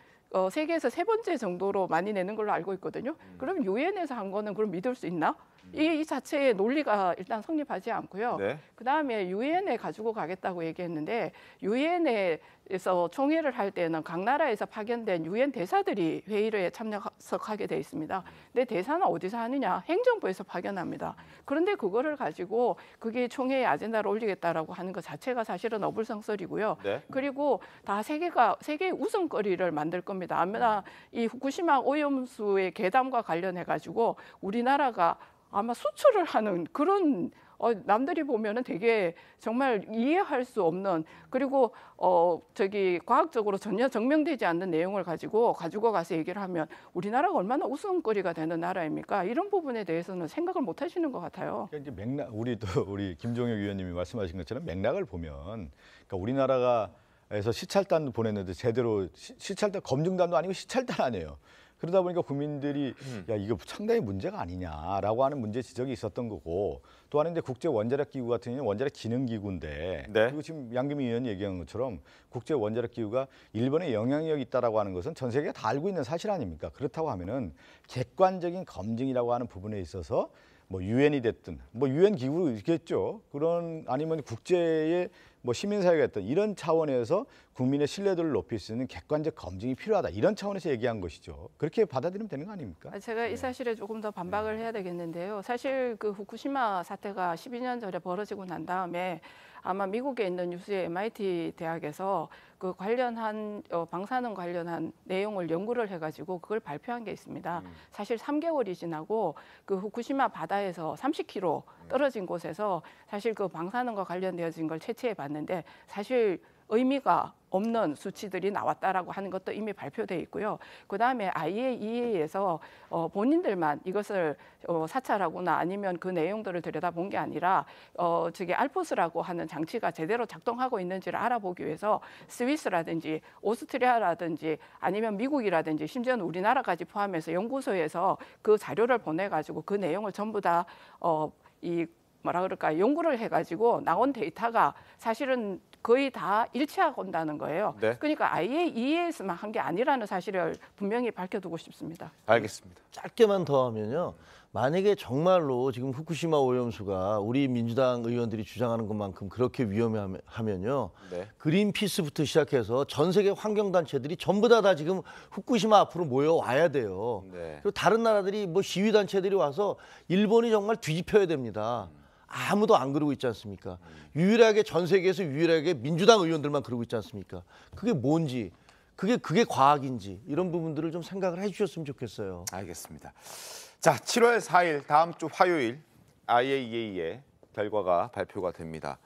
세계에서 3번째 정도로 많이 내는 걸로 알고 있거든요. 그럼 UN에서 한 거는 그럼 믿을 수 있나? 이 자체의 논리가 일단 성립하지 않고요. 네. 그다음에 유엔에 가지고 가겠다고 얘기했는데 유엔에서 총회를 할 때는 각 나라에서 파견된 유엔 대사들이 회의에 참석하게 돼 있습니다. 근데 대사는 어디서 하느냐? 행정부에서 파견합니다. 그런데 그거를 가지고 그게 총회의 아젠다를 올리겠다라고 하는 것 자체가 사실은 어불성설이고요. 네. 그리고 다 세계의 웃음거리를 만들 겁니다. 아마 이 후쿠시마 오염수의 괴담과 관련해 가지고 우리나라가 아마 수출을 하는 그런 남들이 보면은 되게 정말 이해할 수 없는, 그리고 과학적으로 전혀 증명되지 않는 내용을 가지고 가서 얘기를 하면 우리나라가 얼마나 웃음거리가 되는 나라입니까? 이런 부분에 대해서는 생각을 못 하시는 것 같아요. 그러니까 이제 맥락, 우리 김종혁 위원님이 말씀하신 것처럼 맥락을 보면, 그러니까 우리나라에서 시찰단 보냈는데 제대로 시찰단 검증단도 아니고 시찰단 아니에요. 그러다 보니까 국민들이 야, 이거 상당히 문제가 아니냐라고 하는 문제 지적이 있었던 거고, 또 하나 이제 국제 원자력 기구 같은 경우는 원자력 기능 기구인데, 네. 그리고 지금 양금희 의원이 얘기한 것처럼 국제 원자력 기구가 일본에 영향력이 있다라고 하는 것은 전 세계가 다 알고 있는 사실 아닙니까? 그렇다고 하면은 객관적인 검증이라고 하는 부분에 있어서 뭐 유엔이 됐든 뭐 유엔 기구겠죠. 그런 아니면 국제의 뭐 시민사회가 됐든 이런 차원에서 국민의 신뢰도를 높일 수 있는 객관적 검증이 필요하다. 이런 차원에서 얘기한 것이죠. 그렇게 받아들이면 되는 거 아닙니까? 제가 이 사실에 조금 더 반박을 해야 되겠는데요. 사실 그 후쿠시마 사태가 12년 전에 벌어지고 난 다음에 아마 미국에 있는 유수의 MIT 대학에서 그 관련한 방사능 관련한 내용을 연구를 해가지고 그걸 발표한 게 있습니다. 사실 3개월이 지나고 그 후쿠시마 바다에서 30km 떨어진 곳에서 사실 그 방사능과 관련되어진 걸 채취해 봤는데 사실 의미가 없는 수치들이 나왔다라고 하는 것도 이미 발표돼 있고요. 그다음에 IAEA에서 본인들만 이것을 사찰하거나 아니면 그 내용들을 들여다본 게 아니라 저기 알포스라고 하는 장치가 제대로 작동하고 있는지를 알아보기 위해서 스위스라든지 오스트리아라든지 아니면 미국이라든지 심지어는 우리나라까지 포함해서 연구소에서 그 자료를 보내가지고 그 내용을 전부 다 연구를 해가지고 나온 데이터가 사실은 거의 다 일치하고 온다는 거예요. 네. 그러니까 IAEA에서만 한 게 아니라는 사실을 분명히 밝혀두고 싶습니다. 알겠습니다. 짧게만 더 하면요. 만약에 정말로 지금 후쿠시마 오염수가 우리 민주당 의원들이 주장하는 것만큼 그렇게 위험하면요. 네. 그린피스부터 시작해서 전 세계 환경단체들이 전부 다 지금 후쿠시마 앞으로 모여와야 돼요. 네. 그리고 다른 나라들이 뭐 시위단체들이 와서 일본이 정말 뒤집혀야 됩니다. 아무도 안 그러고 있지 않습니까? 유일하게 전 세계에서 유일하게 민주당 의원들만 그러고 있지 않습니까? 그게 뭔지, 그게 과학인지 이런 부분들을 좀 생각을 해주셨으면 좋겠어요. 알겠습니다. 자, 7월 4일 다음 주 화요일 IAEA의 결과가 발표가 됩니다.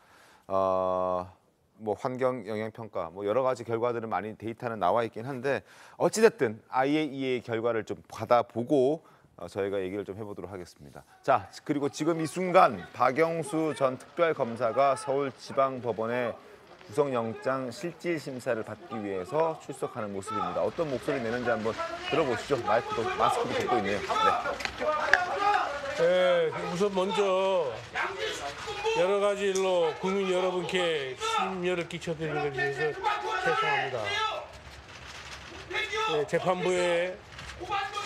뭐 환경 영향 평가, 뭐 여러 가지 결과들은 많이 데이터는 나와 있긴 한데 어찌 됐든 IAEA 결과를 좀 받아보고 저희가 얘기를 좀 해보도록 하겠습니다. 자, 그리고 지금 이 순간 박영수 전 특별검사가 서울지방법원에 구속영장 실질 심사를 받기 위해서 출석하는 모습입니다. 어떤 목소리 내는지 한번 들어보시죠. 마스크도 벗고 있네요. 네, 우선 먼저 여러 가지 일로 국민 여러분께 심려를 끼쳐드리는 것에 대해서 죄송합니다. 네, 재판부에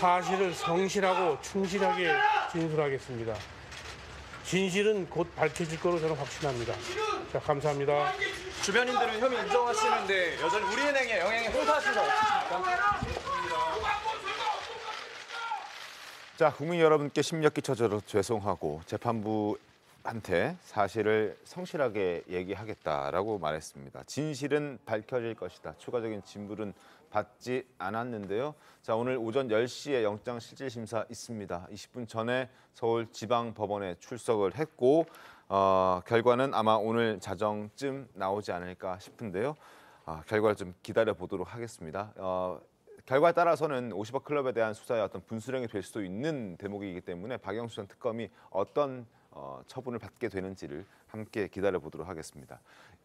사실을 성실하고 충실하게 진술하겠습니다. 진실은 곧 밝혀질 거로 저는 확신합니다. 자, 감사합니다. 주변인들은 혐의 인정하시는데 여전히 우리은행에 영향에 행사하신 적 없으십니까? 자, 국민 여러분께 심려 끼쳐줘서 죄송하고 재판부한테 사실을 성실하게 얘기하겠다라고 말했습니다. 진실은 밝혀질 것이다. 추가적인 진술은 받지 않았는데요. 자, 오늘 오전 10시에 영장실질심사 있습니다. 20분 전에 서울지방법원에 출석을 했고 결과는 아마 오늘 자정쯤 나오지 않을까 싶은데요. 결과를 좀 기다려 보도록 하겠습니다. 결과에 따라서는 50억 클럽에 대한 수사의 어떤 분수령이 될 수도 있는 대목이기 때문에 박영수 전 특검이 어떤 처분을 받게 되는지를 함께 기다려 보도록 하겠습니다.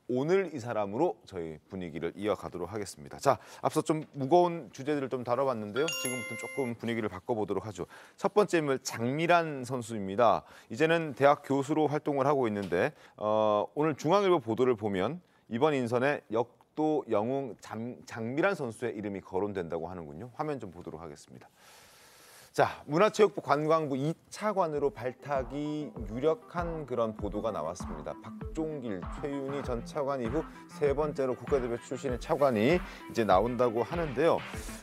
오늘 이 사람으로 저희 분위기를 이어가도록 하겠습니다. 자, 앞서 좀 무거운 주제들을 좀 다뤄봤는데요. 지금부터 조금 분위기를 바꿔보도록 하죠. 첫 번째 인물 장미란 선수입니다. 이제는 대학 교수로 활동을 하고 있는데 오늘 중앙일보 보도를 보면 이번 인선에 역도 영웅 장미란 선수의 이름이 거론된다고 하는군요. 화면 좀 보도록 하겠습니다. 자, 문화체육부 관광부 2차관으로 발탁이 유력한 그런 보도가 나왔습니다. 박종길, 최윤희 전 차관 이후 세 번째로 국가대표 출신의 차관이 이제 나온다고 하는데요.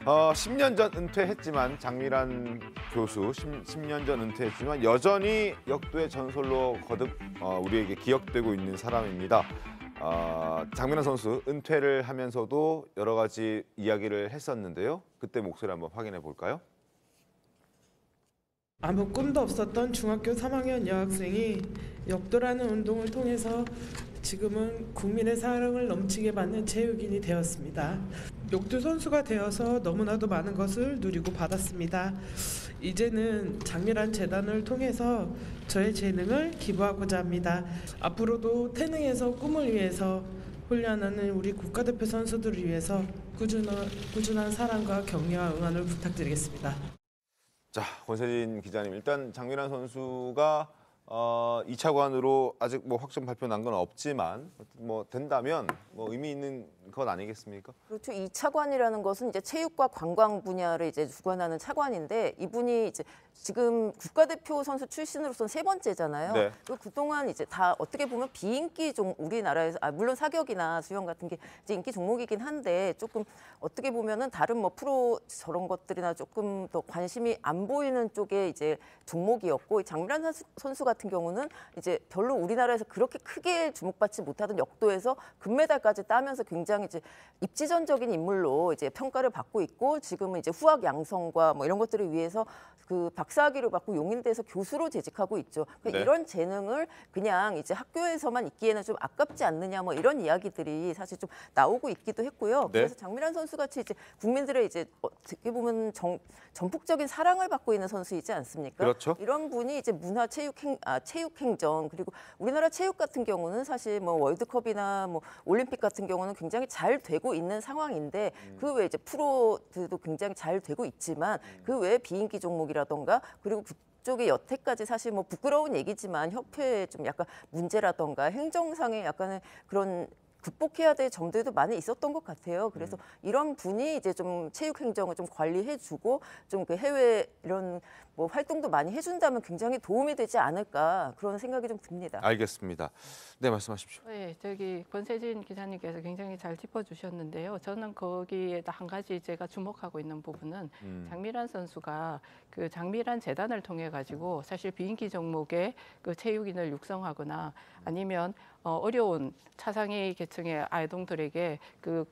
10년 전 은퇴했지만 장미란 교수 10년 전 은퇴했지만 여전히 역도의 전설로 거듭 우리에게 기억되고 있는 사람입니다. 장미란 선수 은퇴를 하면서도 여러 가지 이야기를 했었는데요. 그때 목소리 한번 확인해 볼까요? 아무 꿈도 없었던 중학교 3학년 여학생이 역도라는 운동을 통해서 지금은 국민의 사랑을 넘치게 받는 체육인이 되었습니다. 역도 선수가 되어서 너무나도 많은 것을 누리고 받았습니다. 이제는 장미란 재단을 통해서 저의 재능을 기부하고자 합니다. 앞으로도 태능에서 꿈을 위해서 훈련하는 우리 국가대표 선수들을 위해서 꾸준한 사랑과 격려와 응원을 부탁드리겠습니다. 자, 권세진 기자님, 일단 장미란 선수가 2차관으로 아직 뭐 확정 발표 난 건 없지만 뭐 된다면 뭐 의미 있는 것 아니겠습니까? 그렇죠. 2차관이라는 것은 이제 체육과 관광 분야를 이제 주관하는 차관인데 이분이 이제 지금 국가대표 선수 출신으로서는 세 번째잖아요. 네. 그동안 이제 다 어떻게 보면 비인기 우리나라에서 물론 사격이나 수영 같은 게 이제 인기 종목이긴 한데 조금 어떻게 보면은 다른 뭐 프로 저런 것들이나 조금 더 관심이 안 보이는 쪽의 이제 종목이었고 장미란 선수 같은 경우는 이제 별로 우리나라에서 그렇게 크게 주목받지 못하던 역도에서 금메달까지 따면서 굉장히 이제 입지전적인 인물로 이제 평가를 받고 있고 지금은 이제 후학 양성과 뭐 이런 것들을 위해서 그 박사학위를 받고 용인대에서 교수로 재직하고 있죠. 그러니까 네. 이런 재능을 그냥 이제 학교에서만 있기에는 좀 아깝지 않느냐 뭐 이런 이야기들이 사실 좀 나오고 있기도 했고요. 네. 그래서 장미란 선수 같이 이제 국민들의 이제 어떻게 보면 전폭적인 사랑을 받고 있는 선수이지 않습니까? 그렇죠. 이런 분이 이제 체육행정 그리고 우리나라 체육 같은 경우는 사실 뭐 월드컵이나 뭐 올림픽 같은 경우는 굉장히 잘 되고 있는 상황인데 그 외에 이제 프로들도 굉장히 잘 되고 있지만 그 외에 비인기 종목이라던가 그리고 쪽에 여태까지 사실 뭐 부끄러운 얘기지만 협회에 좀 약간 문제라던가 행정상의 약간의 그런 극복해야 될 점들도 많이 있었던 것 같아요. 그래서 이런 분이 이제 좀 체육 행정을 좀 관리해주고 좀 그 해외 이런 뭐 활동도 많이 해준다면 굉장히 도움이 되지 않을까 그런 생각이 좀 듭니다. 알겠습니다. 네, 말씀하십시오. 네, 저기 권세진 기자님께서 굉장히 잘 짚어주셨는데요. 저는 거기에다 한 가지 제가 주목하고 있는 부분은 장미란 선수가 그 장미란 재단을 통해 가지고 사실 비인기 종목의 그 체육인을 육성하거나 아니면 어려운 차상위 계층의 아이동들에게 그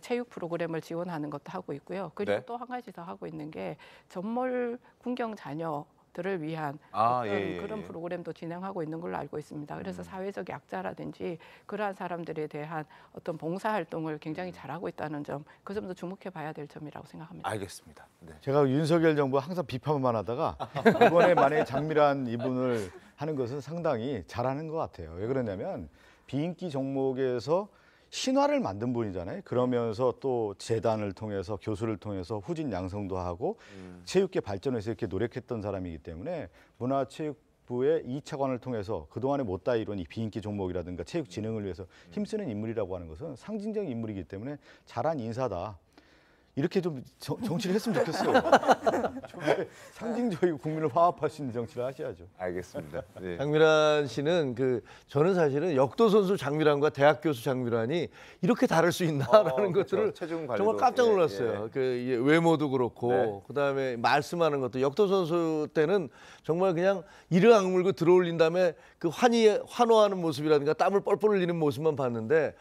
체육 프로그램을 지원하는 것도 하고 있고요. 그리고 네. 또 한 가지 더 하고 있는 게 전몰 군경 자녀들을 위한 그런 프로그램도 진행하고 있는 걸로 알고 있습니다. 그래서 사회적 약자라든지 그러한 사람들에 대한 어떤 봉사활동을 굉장히 잘하고 있다는 점, 그 점도 주목해 봐야 될 점이라고 생각합니다. 알겠습니다. 네. 제가 윤석열 정부 항상 비판만 하다가 이번에 만약에 장미란 이분을 하는 것은 상당히 잘하는 것 같아요. 왜 그러냐면 비인기 종목에서 신화를 만든 분이잖아요. 그러면서 또 재단을 통해서 교수를 통해서 후진 양성도 하고 체육계 발전에서 이렇게 노력했던 사람이기 때문에 문화체육부의 2차관을 통해서 그동안에 못다 이룬 이 비인기 종목이라든가 체육 진흥을 위해서 힘쓰는 인물이라고 하는 것은 상징적인 인물이기 때문에 잘한 인사다. 이렇게 좀 정치를 했으면 좋겠어요. 상징적이고 국민을 화합할 수 있는 정치를 하셔야죠. 알겠습니다. 네. 장미란 씨는 저는 사실은 역도 선수 장미란과 대학 교수 장미란이 이렇게 다를 수 있나라는 것들을 체중 관리도, 정말 깜짝 놀랐어요. 예. 외모도 그렇고 네. 그다음에 말씀하는 것도 역도 선수 때는 정말 그냥 이를 악물고 들어올린 다음에 그 환호하는 모습이라든가 땀을 뻘뻘 흘리는 모습만 봤는데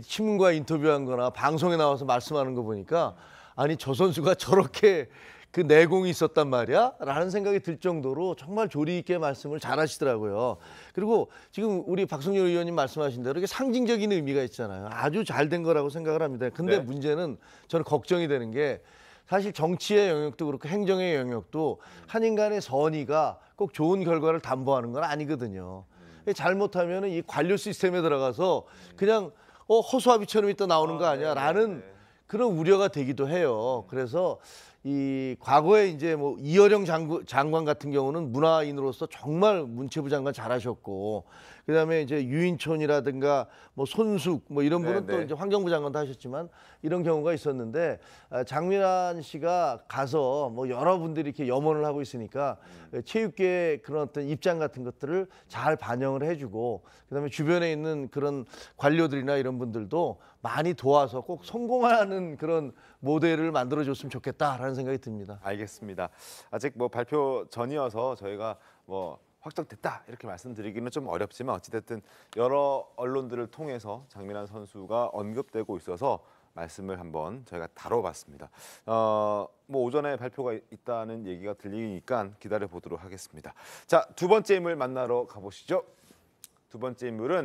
신문과 인터뷰한 거나 방송에 나와서 말씀하는 거 보니까 아니 저 선수가 저렇게 그 내공이 있었단 말이야? 라는 생각이 들 정도로 정말 조리 있게 말씀을 잘 하시더라고요. 그리고 지금 우리 박성열 의원님 말씀하신 대로 이게 상징적인 의미가 있잖아요. 아주 잘 된 거라고 생각을 합니다. 근데 네. 문제는 저는 걱정이 되는 게 사실 정치의 영역도 그렇고 행정의 영역도 한 인간의 선의가 꼭 좋은 결과를 담보하는 건 아니거든요. 잘못하면 이 관료 시스템에 들어가서 그냥 허수아비처럼 있다 나오는 거 아니야? 라는 그런 우려가 되기도 해요. 그래서 이 과거에 이제 뭐 이어령 장관 같은 경우는 문화인으로서 정말 문체부 장관 잘하셨고, 그다음에 이제 유인촌이라든가 뭐 손숙 뭐 이런 분은 또 이제 환경부 장관도 하셨지만 이런 경우가 있었는데, 장미란 씨가 가서 뭐 여러분들이 이렇게 염원을 하고 있으니까 체육계의 그런 어떤 입장 같은 것들을 잘 반영을 해주고, 그다음에 주변에 있는 그런 관료들이나 이런 분들도 많이 도와서 꼭 성공하는 그런 모델을 만들어줬으면 좋겠다라는 생각이 듭니다. 알겠습니다. 아직 뭐 발표 전이어서 저희가 뭐 확정됐다 이렇게 말씀드리기는 좀 어렵지만 어찌됐든 여러 언론들을 통해서 장미란 선수가 언급되고 있어서 말씀을 한번 저희가 다뤄봤습니다. 뭐 오전에 발표가 있다는 얘기가 들리니까 기다려 보도록 하겠습니다. 자, 두 번째 인물 만나러 가보시죠. 두 번째 인물은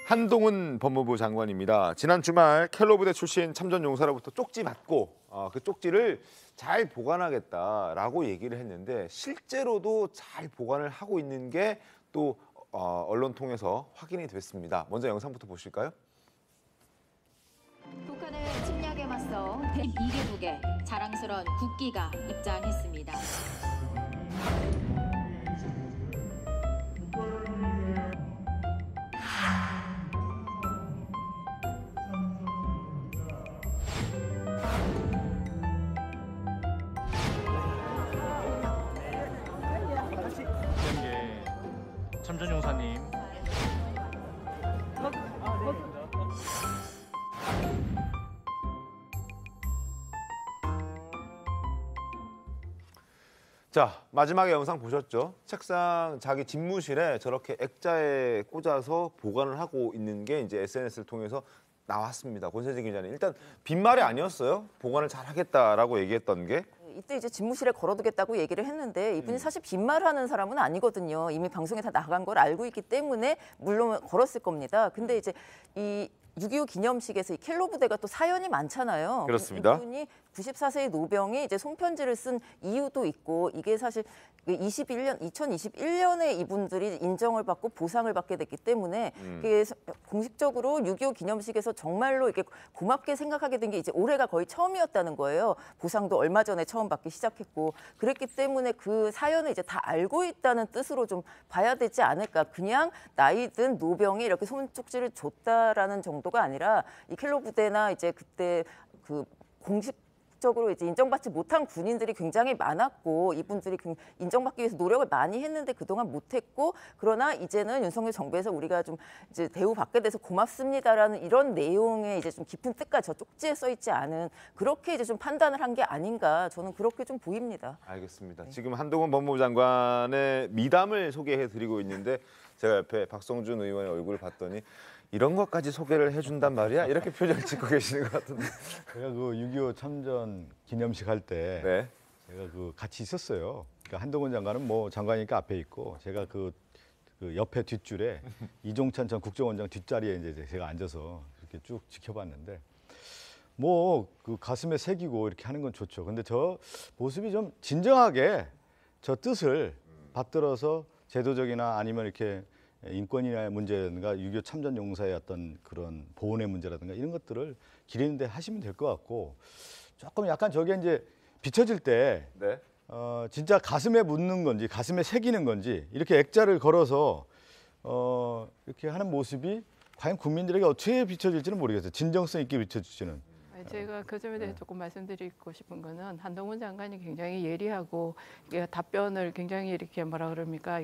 한동훈 법무부 장관입니다. 지난 주말 켈로부대 출신 참전용사로부터 쪽지 받고 그 쪽지를 잘 보관하겠다라고 얘기를 했는데 실제로도 잘 보관을 하고 있는 게 또 언론 통해서 확인이 됐습니다. 먼저 영상부터 보실까요? 북한의 침략에 맞서 제2개국의 자랑스러운 국기가 입장했습니다. 참전용사님. 자, 마지막에 영상 보셨죠? 책상 자기 집무실에 저렇게 액자에 꽂아서 보관을 하고 있는 게 이제 SNS를 통해서 나왔습니다. 권세진 기자님. 일단 빈말이 아니었어요. 보관을 잘 하겠다라고 얘기했던 게. 이때 이제 집무실에 걸어두겠다고 얘기를 했는데 이분이 사실 빈말하는 사람은 아니거든요. 이미 방송에 다 나간 걸 알고 있기 때문에 물론 걸었을 겁니다. 근데 이제 이 6.25 기념식에서 이 켈로 부대가 또 사연이 많잖아요. 그렇습니다. 이분이 94세의 노병이 이제 손편지를 쓴 이유도 있고, 이게 사실 2021년에 이분들이 인정을 받고 보상을 받게 됐기 때문에 이게 공식적으로 6.25 기념식에서 정말로 이렇게 고맙게 생각하게 된 게 이제 올해가 거의 처음이었다는 거예요. 보상도 얼마 전에 처음 받기 시작했고, 그랬기 때문에 그 사연을 이제 다 알고 있다는 뜻으로 좀 봐야 되지 않을까. 그냥 나이 든 노병이 이렇게 손쪽지를 줬다라는 정도가 아니라 이 켈로 부대나 이제 그때 그 공식적으로 이제 인정받지 못한 군인들이 굉장히 많았고, 이분들이 인정받기 위해서 노력을 많이 했는데 그동안 못했고, 그러나 이제는 윤석열 정부에서 우리가 좀 이제 대우받게 돼서 고맙습니다라는 이런 내용의 이제 좀 깊은 뜻까지 저 쪽지에 써 있지 않은, 그렇게 이제 좀 판단을 한 게 아닌가, 저는 그렇게 좀 보입니다. 알겠습니다. 지금 한동훈 법무부 장관의 미담을 소개해 드리고 있는데 제가 옆에 박성준 의원의 얼굴을 봤더니 이런 것까지 소개를 해준단 말이야? 이렇게 표정을 짓고 계시는 것 같은데. 제가 그 6.25 참전 기념식 할 때 제가 그 같이 있었어요. 그러니까 한동훈 장관은 뭐 장관이니까 앞에 있고, 제가 그 옆에 뒷줄에 이종찬 전 국정원장 뒷자리에 이제 제가 앉아서 이렇게 쭉 지켜봤는데, 뭐 그 가슴에 새기고 이렇게 하는 건 좋죠. 근데 저 모습이 좀 진정하게 저 뜻을 받들어서 제도적이나 아니면 이렇게 인권이나 문제라든가 6.25 참전 용사의 어떤 그런 보훈의 문제라든가 이런 것들을 기리는데 하시면 될 것 같고 조금 약간 저게 이제 비춰질 때 네. 진짜 가슴에 묻는 건지 가슴에 새기는 건지 이렇게 액자를 걸어서 이렇게 하는 모습이 과연 국민들에게 어떻게 비춰질지는 모르겠어요. 진정성 있게 비춰질지는. 제가 그 점에 대해 조금 말씀드리고 싶은 거는 한동훈 장관이 굉장히 예리하고 이게 답변을 굉장히 이렇게 뭐라 그럽니까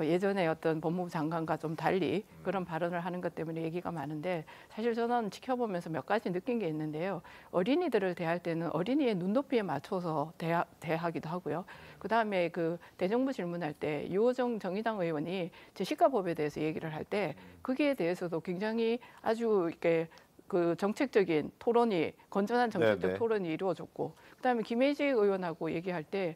예전에 어떤 법무부 장관과 좀 달리 그런 발언을 하는 것 때문에 얘기가 많은데 사실 저는 지켜보면서 몇 가지 느낀 게 있는데요. 어린이들을 대할 때는 어린이의 눈높이에 맞춰서 대하기도 하고요. 그다음에 그 대정부 질문할 때 유호정 정의당 의원이 제시가법에 대해서 얘기를 할 때 거기에 대해서도 굉장히 아주 이렇게 그 정책적인 토론이 건전한 정책적 네네. 토론이 이루어졌고 그다음에 김혜지 의원하고 얘기할 때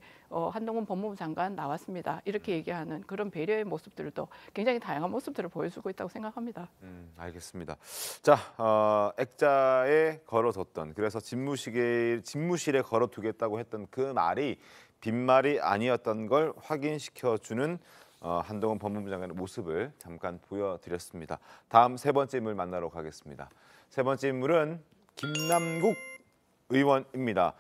한동훈 법무부 장관 나왔습니다. 이렇게 얘기하는 그런 배려의 모습들도 굉장히 다양한 모습들을 보여주고 있다고 생각합니다. 알겠습니다. 자, 액자에 걸어뒀던 그래서 집무실에 걸어두겠다고 했던 그 말이 빈말이 아니었던 걸 확인시켜주는 한동훈 법무부 장관의 모습을 잠깐 보여드렸습니다. 다음 세 번째 인물 만나러 가겠습니다. 세 번째 인물은 김남국 의원입니다.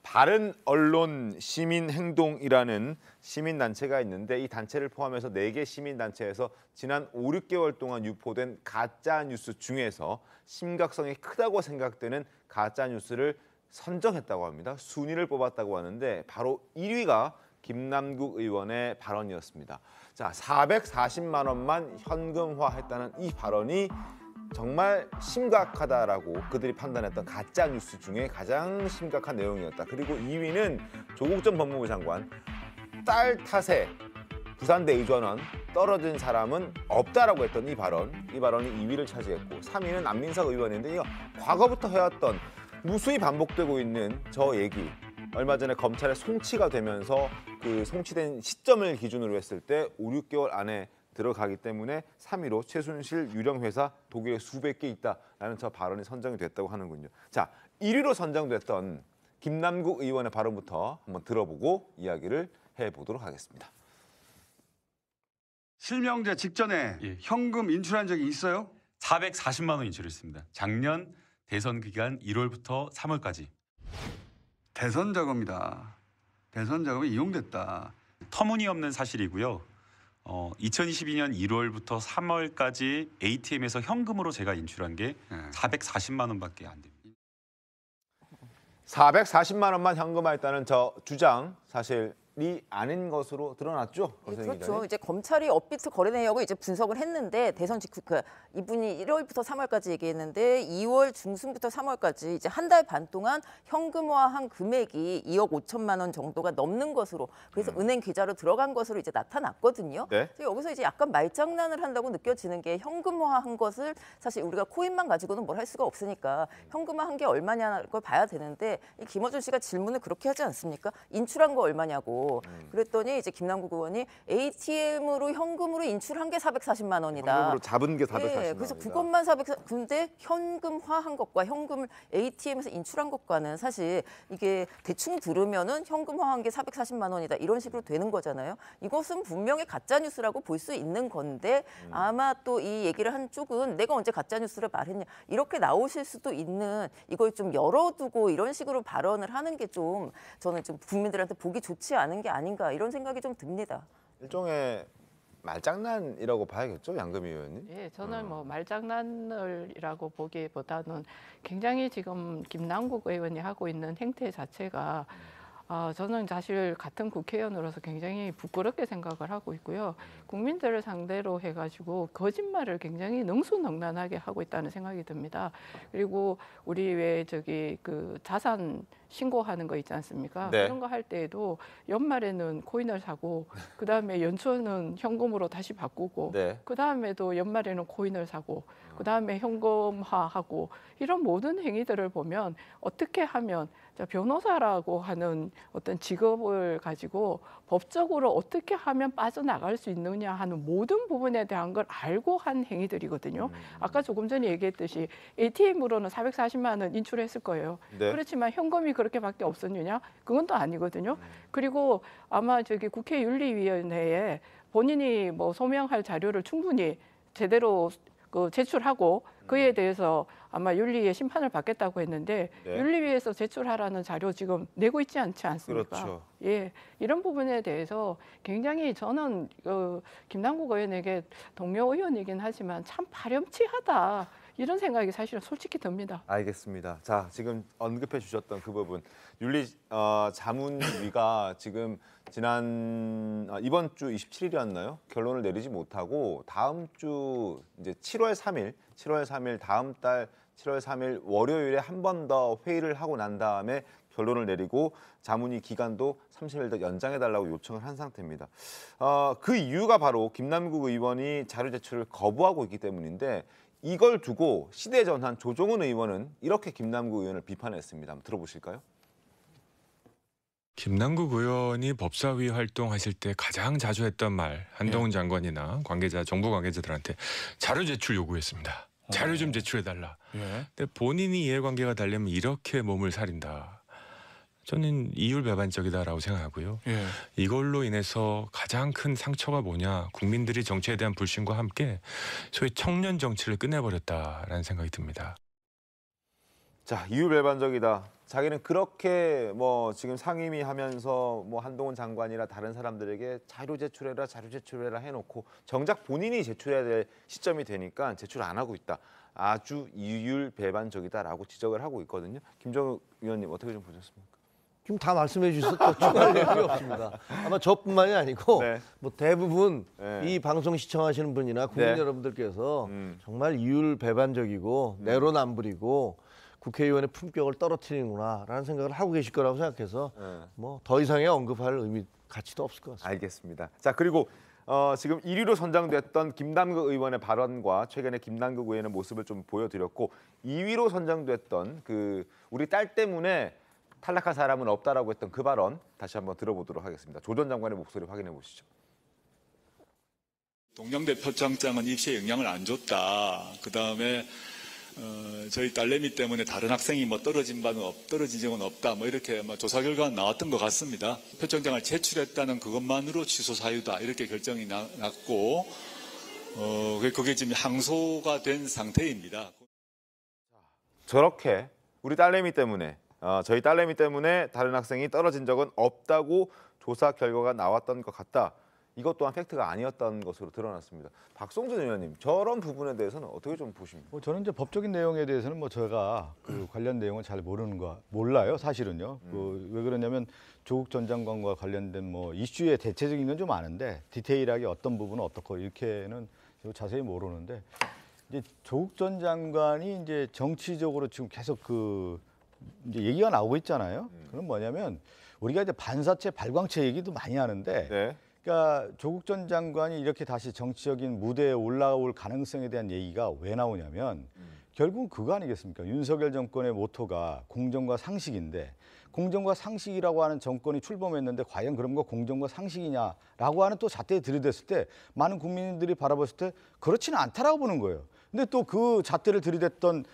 바른 언론 시민행동이라는 시민단체가 있는데 이 단체를 포함해서 4개 시민단체에서 지난 5, 6개월 동안 유포된 가짜뉴스 중에서 심각성이 크다고 생각되는 가짜뉴스를 선정했다고 합니다. 순위를 뽑았다고 하는데 바로 1위가 김남국 의원의 발언이었습니다. 자, 440만 원만 현금화했다는 이 발언이 정말 심각하다라고 그들이 판단했던 가짜 뉴스 중에 가장 심각한 내용이었다. 그리고 2위는 조국 전 법무부 장관 딸 탓에 부산대 의전원 떨어진 사람은 없다라고 했던 이 발언이 2위를 차지했고 3위는 안민석 의원인데 이거 과거부터 해왔던 무수히 반복되고 있는 저 얘기. 얼마 전에 검찰에 송치가 되면서 그 송치된 시점을 기준으로 했을 때 5, 6개월 안에 들어가기 때문에 3위로 최순실 유령회사 독일에 수백 개 있다라는 저 발언이 선정이 됐다고 하는군요. 자, 1위로 선정됐던 김남국 의원의 발언부터 한번 들어보고 이야기를 해보도록 하겠습니다. 실명제 직전에 현금 인출한 적이 있어요? 440만 원 인출했습니다. 작년 대선 기간 1월부터 3월까지. 대선 자금이다. 대선 자금이 이용됐다. 터무니없는 사실이고요. 2022년 1월부터 3월까지 ATM에서 현금으로 제가 인출한 게 440만 원밖에 안 됩니다. 440만 원만 현금화했다는 저 주장 사실이 아닌 것으로 드러났죠? 예, 그렇죠. 이제 검찰이 업비트 거래 내역을 이제 분석을 했는데 대선 직후 이분이 1월부터 3월까지 얘기했는데 2월 중순부터 3월까지 이제 한 달 반 동안 현금화한 금액이 2억 5천만 원 정도가 넘는 것으로 그래서 은행 계좌로 들어간 것으로 이제 나타났거든요. 네. 그래서 여기서 이제 약간 말장난을 한다고 느껴지는 게 현금화한 것을 사실 우리가 코인만 가지고는 뭘 할 수가 없으니까 현금화한 게 얼마냐는 걸 봐야 되는데 이 김어준 씨가 질문을 그렇게 하지 않습니까? 인출한 거 얼마냐고. 그랬더니 이제 김남국 의원이 ATM으로 현금으로 인출한 게 440만 원이다. 현금으로 잡은 게 440만 원이다. 그래서 그것만 440. 근데 현금화한 것과 현금을 ATM에서 인출한 것과는 사실 이게 대충 들으면은 현금화한 게 440만 원이다 이런 식으로 되는 거잖아요. 이것은 분명히 가짜 뉴스라고 볼 수 있는 건데 아마 또 이 얘기를 한 쪽은 내가 언제 가짜 뉴스를 말했냐 이렇게 나오실 수도 있는 이걸 좀 열어두고 이런 식으로 발언을 하는 게 좀 저는 좀 국민들한테 보기 좋지 않은 게 아닌가 이런 생각이 좀 듭니다. 일종의 말장난이라고 봐야겠죠, 양금희 의원님? 예, 저는 뭐 말장난이라고 보기보다는 굉장히 지금 김남국 의원이 하고 있는 행태 자체가 저는 사실 같은 국회의원으로서 굉장히 부끄럽게 생각을 하고 있고요. 국민들을 상대로 해가지고 거짓말을 굉장히 능수능란하게 하고 있다는 생각이 듭니다. 그리고 우리 왜 그 자산 신고하는 거 있지 않습니까? 네. 그런 거 할 때에도 연말에는 코인을 사고 그다음에 연초는 현금으로 다시 바꾸고 네. 그다음에도 연말에는 코인을 사고 그다음에 현금화하고 이런 모든 행위들을 보면 어떻게 하면 변호사라고 하는 어떤 직업을 가지고 법적으로 어떻게 하면 빠져나갈 수 있느냐 하는 모든 부분에 대한 걸 알고 한 행위들이거든요. 아까 조금 전에 얘기했듯이 ATM으로는 440만 원 인출했을 거예요. 네. 그렇지만 현금이 그렇게밖에 없었느냐? 그건 또 아니거든요. 그리고 아마 국회 윤리위원회에 본인이 뭐 소명할 자료를 충분히 제대로 제출하고 그에 대해서 아마 윤리위의 심판을 받겠다고 했는데 네. 윤리위에서 제출하라는 자료 지금 내고 있지 않지 않습니까? 그렇죠. 예, 이런 부분에 대해서 굉장히 저는 김남국 의원에게 동료 의원이긴 하지만 참 파렴치하다 이런 생각이 사실은 솔직히 듭니다. 알겠습니다. 자, 지금 언급해 주셨던 그 부분 자문위가 지금 이번 주 27일이었나요? 결론을 내리지 못하고 다음 주 이제 7월 3일 다음 달 7월 3일 월요일에 한 번 더 회의를 하고 난 다음에 결론을 내리고 자문위 기간도 30일 더 연장해 달라고 요청을 한 상태입니다. 그 이유가 바로 김남국 의원이 자료 제출을 거부하고 있기 때문인데 이걸 두고 시대전환 조정훈 의원은 이렇게 김남국 의원을 비판했습니다. 한번 들어보실까요? 김남국 의원이 법사위 활동하실 때 가장 자주 했던 말, 한동훈 장관이나 정부 관계자들한테 자료 제출 요구했습니다. 자료 좀 제출해달라. 근데 본인이 이해관계가 다르면 이렇게 몸을 사린다. 저는 이율배반적이다라고 생각하고요. 이걸로 인해서 가장 큰 상처가 뭐냐. 국민들이 정치에 대한 불신과 함께 소위 청년 정치를 끝내버렸다라는 생각이 듭니다. 자, 이율배반적이다. 자기는 그렇게 지금 상임위 하면서 한동훈 장관이나 다른 사람들에게 자료 제출해라 해놓고 정작 본인이 제출해야 될 시점이 되니까 제출 안 하고 있다. 아주 이율배반적이다라고 지적을 하고 있거든요. 김정욱 의원님 어떻게 좀 보셨습니까? 지금 다 말씀해 주셔서 또 추가할 내용이 없습니다. 아마 저뿐만이 아니고 대부분 이 방송 시청하시는 분이나 국민 여러분들께서 정말 이율배반적이고 내로남불이고 국회의원의 품격을 떨어뜨리는구나라는 생각을 하고 계실 거라고 생각해서 더 이상의 언급할 가치도 없을 것 같습니다. 알겠습니다. 자, 그리고 지금 1위로 선정됐던 김남국 의원의 발언과 최근에 김남국 의원의 모습을 좀 보여드렸고 2위로 선정됐던 우리 딸 때문에 탈락한 사람은 없다라고 했던 그 발언 다시 한번 들어보도록 하겠습니다. 조 전 장관의 목소리 확인해 보시죠. 동영대 표창장은 입시에 영향을 안 줬다. 그다음에 저희 딸내미 때문에 다른 학생이 떨어진 적은 없다. 이렇게 조사 결과가 나왔던 것 같습니다. 표창장을 제출했다는 그것만으로 취소 사유다. 이렇게 결정이 났고 그게 지금 항소가 된 상태입니다. 저렇게 우리 딸내미 때문에 저희 딸내미 때문에 다른 학생이 떨어진 적은 없다고 조사 결과가 나왔던 것 같다. 이것 또한 팩트가 아니었던 것으로 드러났습니다. 박성준 의원님, 저런 부분에 대해서는 어떻게 좀 보십니까? 저는 이제 법적인 내용에 대해서는 제가 관련 내용을 잘 몰라요, 사실은요. 왜 그러냐면 조국 전 장관과 관련된 이슈의 대체적인 건 좀 아는데 디테일하게 어떤 부분은 어떻고 이렇게는 자세히 모르는데 이제 조국 전 장관이 이제 정치적으로 지금 계속 이제 얘기가 나오고 있잖아요. 그건 뭐냐면 우리가 이제 반사체, 발광체 얘기도 많이 하는데. 그러니까 조국 전 장관이 이렇게 다시 정치적인 무대에 올라올 가능성에 대한 얘기가 왜 나오냐면 결국은 그거 아니겠습니까? 윤석열 정권의 모토가 공정과 상식인데 공정과 상식이라고 하는 정권이 출범했는데 과연 그런 거 공정과 상식이냐라고 하는 또 잣대에 들이댔을 때 많은 국민들이 바라봤을 때 그렇지는 않다라고 보는 거예요. 근데 또 그 잣대를 들이댔던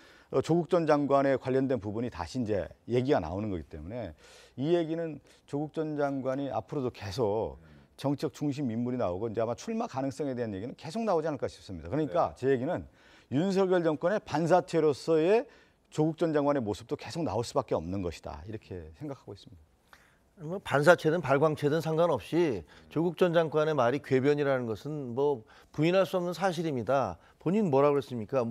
조국 전 장관에 관련된 부분이 다시 이제 얘기가 나오는 거기 때문에 이 얘기는 조국 전 장관이 앞으로도 계속 정치적 중심 인물이 나오고 이제 아마 출마 가능성에 대한 얘기는 계속 나오지 않을까 싶습니다. 그러니까 제 얘기는 윤석열 정권의 반사체로서의 조국 전 장관의 모습도 계속 나올 수밖에 없는 것이다. 이렇게 생각하고 있습니다. 반사체든 발광체든 상관없이 조국 전 장관의 말이 궤변이라는 것은 부인할 수 없는 사실입니다. 본인 뭐라고 그랬습니까?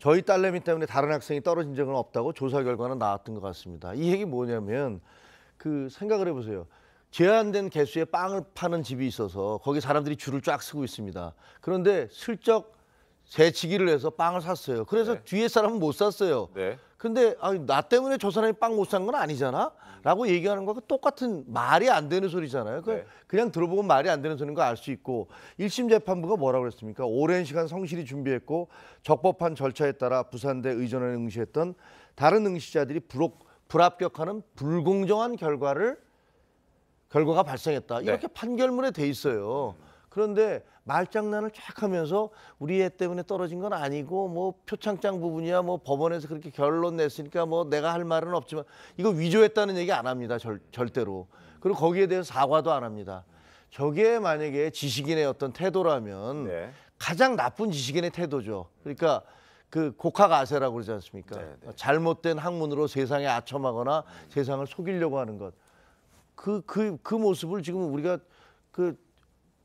저희 딸내미 때문에 다른 학생이 떨어진 적은 없다고 조사 결과는 나왔던 것 같습니다. 이 얘기 뭐냐면 생각을 해보세요. 제한된 개수의 빵을 파는 집이 있어서 거기 사람들이 줄을 쫙 서고 있습니다. 그런데 슬쩍 새치기를 해서 빵을 샀어요. 그래서 뒤에 사람은 못 샀어요. 근데 나 때문에 저 사람이 빵 못 산 건 아니잖아? 라고 얘기하는 거하고 똑같은 말이 안 되는 소리잖아요. 그냥 들어보면 말이 안 되는 소리인 거 알 수 있고 1심 재판부가 뭐라고 그랬습니까? 오랜 시간 성실히 준비했고 적법한 절차에 따라 부산대 의전원에 응시했던 다른 응시자들이 불합격하는 불공정한 결과가 발생했다. 이렇게 판결문에 돼 있어요. 그런데 말장난을 쫙 하면서 우리 애 때문에 떨어진 건 아니고 표창장 부분이야 법원에서 그렇게 결론 냈으니까 내가 할 말은 없지만 이거 위조했다는 얘기 안 합니다. 절대로. 그리고 거기에 대해서 사과도 안 합니다. 저게 만약에 지식인의 어떤 태도라면 네. 가장 나쁜 지식인의 태도죠. 그러니까 그 곡학아세라고 그러지 않습니까? 잘못된 학문으로 세상에 아첨하거나 세상을 속이려고 하는 것. 그 모습을 지금 우리가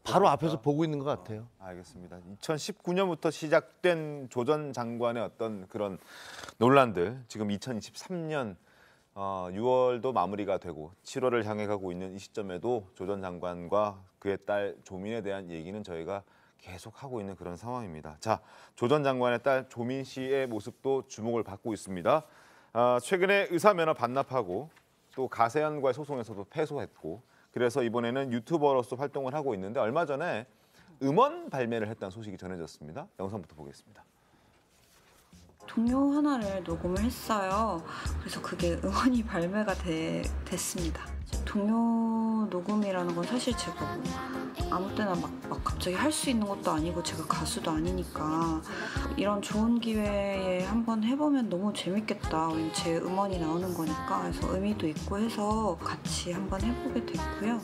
바로 앞에서 보고 있는 것 같아요. 알겠습니다. 2019년부터 시작된 조 전 장관의 어떤 그런 논란들, 지금 2023년 6월도 마무리가 되고 7월을 향해 가고 있는 이 시점에도 조 전 장관과 그의 딸 조민에 대한 얘기는 저희가 계속 하고 있는 그런 상황입니다. 자, 조 전 장관의 딸 조민 씨의 모습도 주목을 받고 있습니다. 최근에 의사면허 반납하고 또 가세현과의 소송에서도 패소했고, 그래서 이번에는 유튜버로서 활동을 하고 있는데 얼마 전에 음원 발매를 했다는 소식이 전해졌습니다. 영상부터 보겠습니다. 동요 하나를 녹음을 했어요. 그래서 그게 음원이 발매가 됐습니다. 동요 녹음이라는 건 사실 제가 뭐 아무 때나 막 갑자기 할 수 있는 것도 아니고 제가 가수도 아니니까 이런 좋은 기회에 한번 해보면 너무 재밌겠다. 왜냐면 제 음원이 나오는 거니까. 그래서 의미도 있고 해서 같이 한번 해보게 됐고요.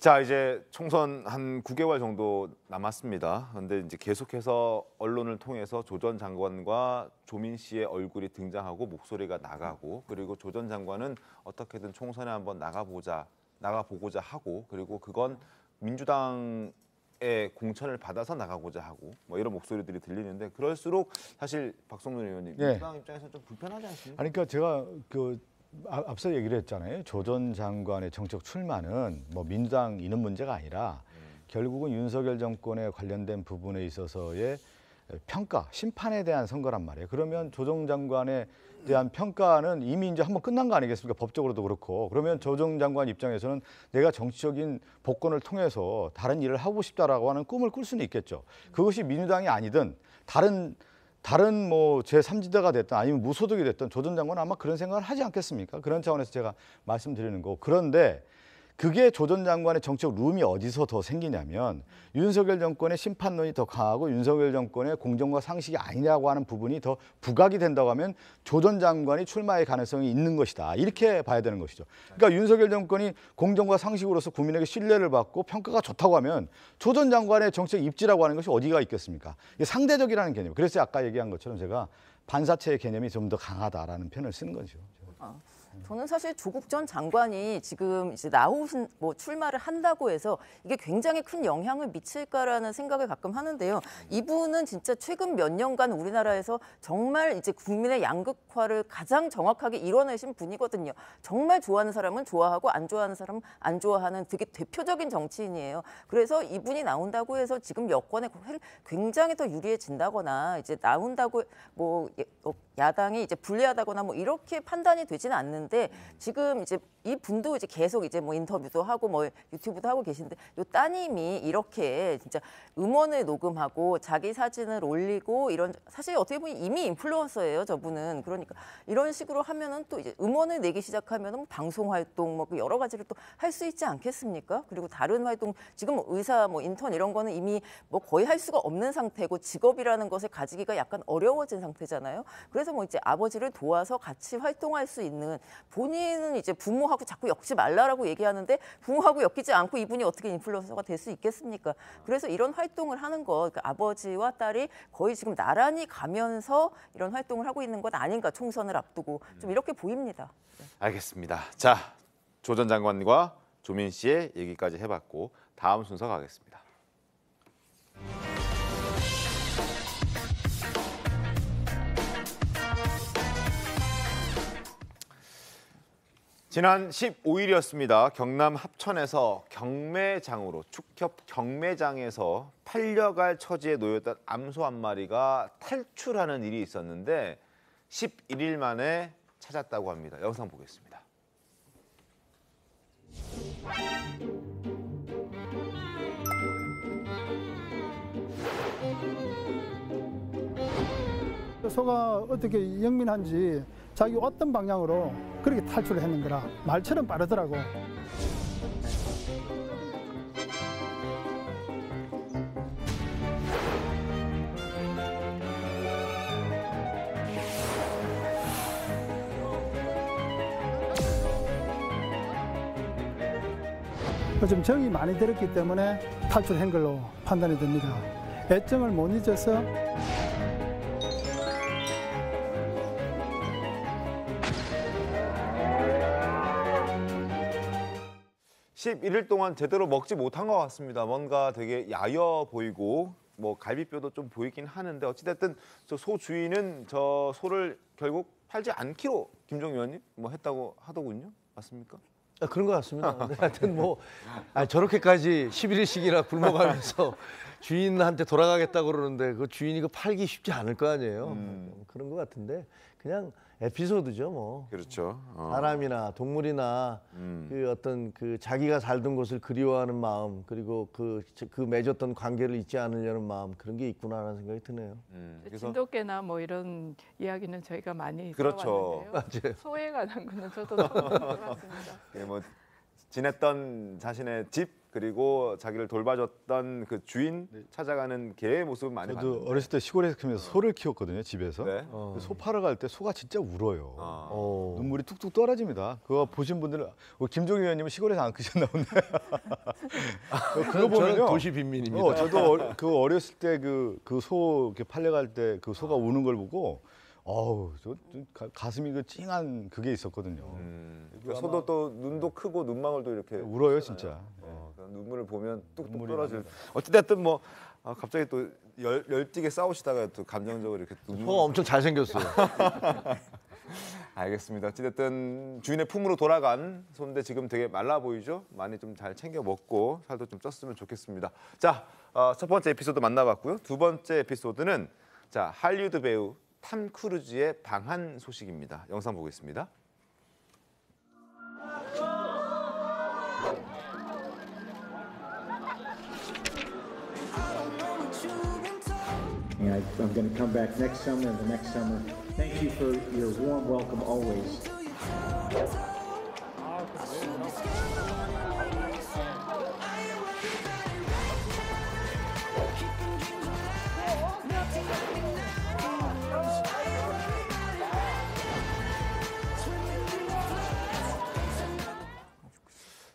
자, 이제 총선 한 9개월 정도 남았습니다. 그런데 이제 계속해서 언론을 통해서 조 전 장관과 조민 씨의 얼굴이 등장하고 목소리가 나가고, 그리고 조 전 장관은 어떻게든 총선에 한번 나가보고자 하고, 그리고 그건 민주당의 공천을 받아서 나가고자 하고, 뭐 이런 목소리들이 들리는데, 그럴수록 사실 박성준 의원님, 민주당 입장에서 좀 불편하지 않습니까? 아니, 그러니까 제가 앞서 얘기를 했잖아요. 조 전 장관의 정책 출마는 뭐 민주당 이는 문제가 아니라 결국은 윤석열 정권에 관련된 부분에 있어서의 평가, 심판에 대한 선거란 말이에요. 그러면 조 전 장관에 대한 평가는 이미 이제 한번 끝난 거 아니겠습니까? 법적으로도 그렇고. 그러면 조 전 장관 입장에서는 내가 정치적인 복권을 통해서 다른 일을 하고 싶다라고 하는 꿈을 꿀 수는 있겠죠. 그것이 민주당이 아니든 다른 뭐 제3지대가 됐든 아니면 무소득이 됐든 조 전 장관은 아마 그런 생각을 하지 않겠습니까? 그런 차원에서 제가 말씀드리는 거고. 그런데 그게 조 전 장관의 정책 룸이 어디서 더 생기냐면 윤석열 정권의 심판론이 더 강하고 윤석열 정권의 공정과 상식이 아니라고 하는 부분이 더 부각이 된다고 하면 조 전 장관이 출마의 가능성이 있는 것이다. 이렇게 봐야 되는 것이죠. 그러니까 윤석열 정권이 공정과 상식으로서 국민에게 신뢰를 받고 평가가 좋다고 하면 조 전 장관의 정책 입지라고 하는 것이 어디가 있겠습니까? 이게 상대적이라는 개념. 그래서 아까 얘기한 것처럼 제가 반사체의 개념이 좀 더 강하다라는 표현을 쓰는 거죠. 저는 사실 조국 전 장관이 지금 이제 나오신 출마를 한다고 해서 이게 굉장히 큰 영향을 미칠까라는 생각을 가끔 하는데요. 이분은 진짜 최근 몇 년간 우리나라에서 정말 이제 국민의 양극화를 가장 정확하게 이뤄내신 분이거든요. 정말 좋아하는 사람은 좋아하고 안 좋아하는 사람은 안 좋아하는 되게 대표적인 정치인이에요. 그래서 이분이 나온다고 해서 지금 여권에 굉장히 더 유리해진다거나 이제 나온다고 야당이 이제 불리하다거나 뭐 이렇게 판단이 되지는 않는데, 지금 이제 이 분도 이제 계속 이제 뭐 인터뷰도 하고 뭐 유튜브도 하고 계신데, 요 따님이 이렇게 진짜 음원을 녹음하고 자기 사진을 올리고 이런, 사실 어떻게 보면 이미 인플루언서예요, 저분은. 그러니까 이런 식으로 하면은 또 이제 음원을 내기 시작하면은 방송 활동 뭐 여러 가지를 또 할 수 있지 않겠습니까? 그리고 다른 활동, 지금 의사 뭐 인턴 이런 거는 이미 뭐 거의 할 수가 없는 상태고 직업이라는 것을 가지기가 약간 어려워진 상태잖아요. 그래서 뭐 이제 아버지를 도와서 같이 활동할 수 있는, 본인은 이제 부모하고 자꾸 엮지 말라라고 얘기하는데 부모하고 엮이지 않고 이분이 어떻게 인플루언서가 될 수 있겠습니까? 그래서 이런 활동을 하는 거, 그러니까 아버지와 딸이 거의 지금 나란히 가면서 이런 활동을 하고 있는 것 아닌가, 총선을 앞두고 좀 이렇게 보입니다. 알겠습니다. 자, 조 전 장관과 조민 씨의 얘기까지 해봤고, 다음 순서 가겠습니다. 지난 15일이었습니다. 경남 합천에서 경매장으로, 축협 경매장에서 팔려갈 처지에 놓였던 암소 한 마리가 탈출하는 일이 있었는데 11일 만에 찾았다고 합니다. 영상 보겠습니다. 소가 어떻게 영민한지 자기 어떤 방향으로 그렇게 탈출을 했는 거라 말처럼 빠르더라고. 좀 정이 많이 들었기 때문에 탈출한 걸로 판단이 됩니다. 애정을 못 잊어서 11일 동안 제대로 먹지 못한 것 같습니다. 뭔가 되게 야여 보이고 뭐 갈비뼈도 좀 보이긴 하는데 어찌됐든 저 소 주인은 저 소를 결국 팔지 않기로 김종인 의원님 뭐 했다고 하더군요. 맞습니까? 그런 것 같습니다. 근데 하여튼 뭐 저렇게까지 11일씩이나 굶어가면서 주인한테 돌아가겠다고 그러는데 그 주인이 그 팔기 쉽지 않을 거 아니에요. 그런 것 같은데 그냥 에피소드죠 뭐. 그렇죠. 사람이나 동물이나 그 어떤 그 자기가 살던 곳을 그리워하는 마음 그리고 그 맺었던 관계를 잊지 않으려는 마음 그런 게 있구나라는 생각이 드네요. 진돗개나 뭐 이런 이야기는 저희가 많이 그렇죠. 들어봤는데요. 소에 관한 거는 저도 처음 들어봤습니다. 예, 뭐 지냈던 자신의 집 그리고 자기를 돌봐줬던 그 주인 찾아가는 개의 모습을 많이 저도 봤는데. 어렸을 때 시골에서 크면서 소를 키웠거든요, 집에서. 네. 소 팔러 갈 때 소가 진짜 울어요. 눈물이 뚝뚝 떨어집니다. 그거 보신 분들은 김종인 의원님은 시골에서 안 크셨나 보네. 그거 보면요. 저는 도시 빈민입니다. 저도 그 어렸을 때 그 소 이렇게 팔려갈 때 그 소가 우는 걸 보고 가슴이 그 찡한 그게 있었거든요. 소도 또 눈도 크고 눈망울도 이렇게 울어요, 진짜. 눈물을 보면 뚝뚝 떨어질. 어찌됐든 뭐 갑자기 또 열띠게 싸우시다가 또 감정적으로 이렇게 소가 엄청 잘생겼어요. 알겠습니다. 어찌됐든 주인의 품으로 돌아간 소인데 지금 되게 말라 보이죠? 많이 좀 잘 챙겨 먹고 살도 좀 쪘으면 좋겠습니다. 자, 첫 번째 에피소드 만나봤고요. 두 번째 에피소드는 자 할리우드 배우 탐 크루즈의 방한 소식입니다. 영상 보겠습니다. I'm going to come back next summer and the next summer. Thank you for your warm welcome always.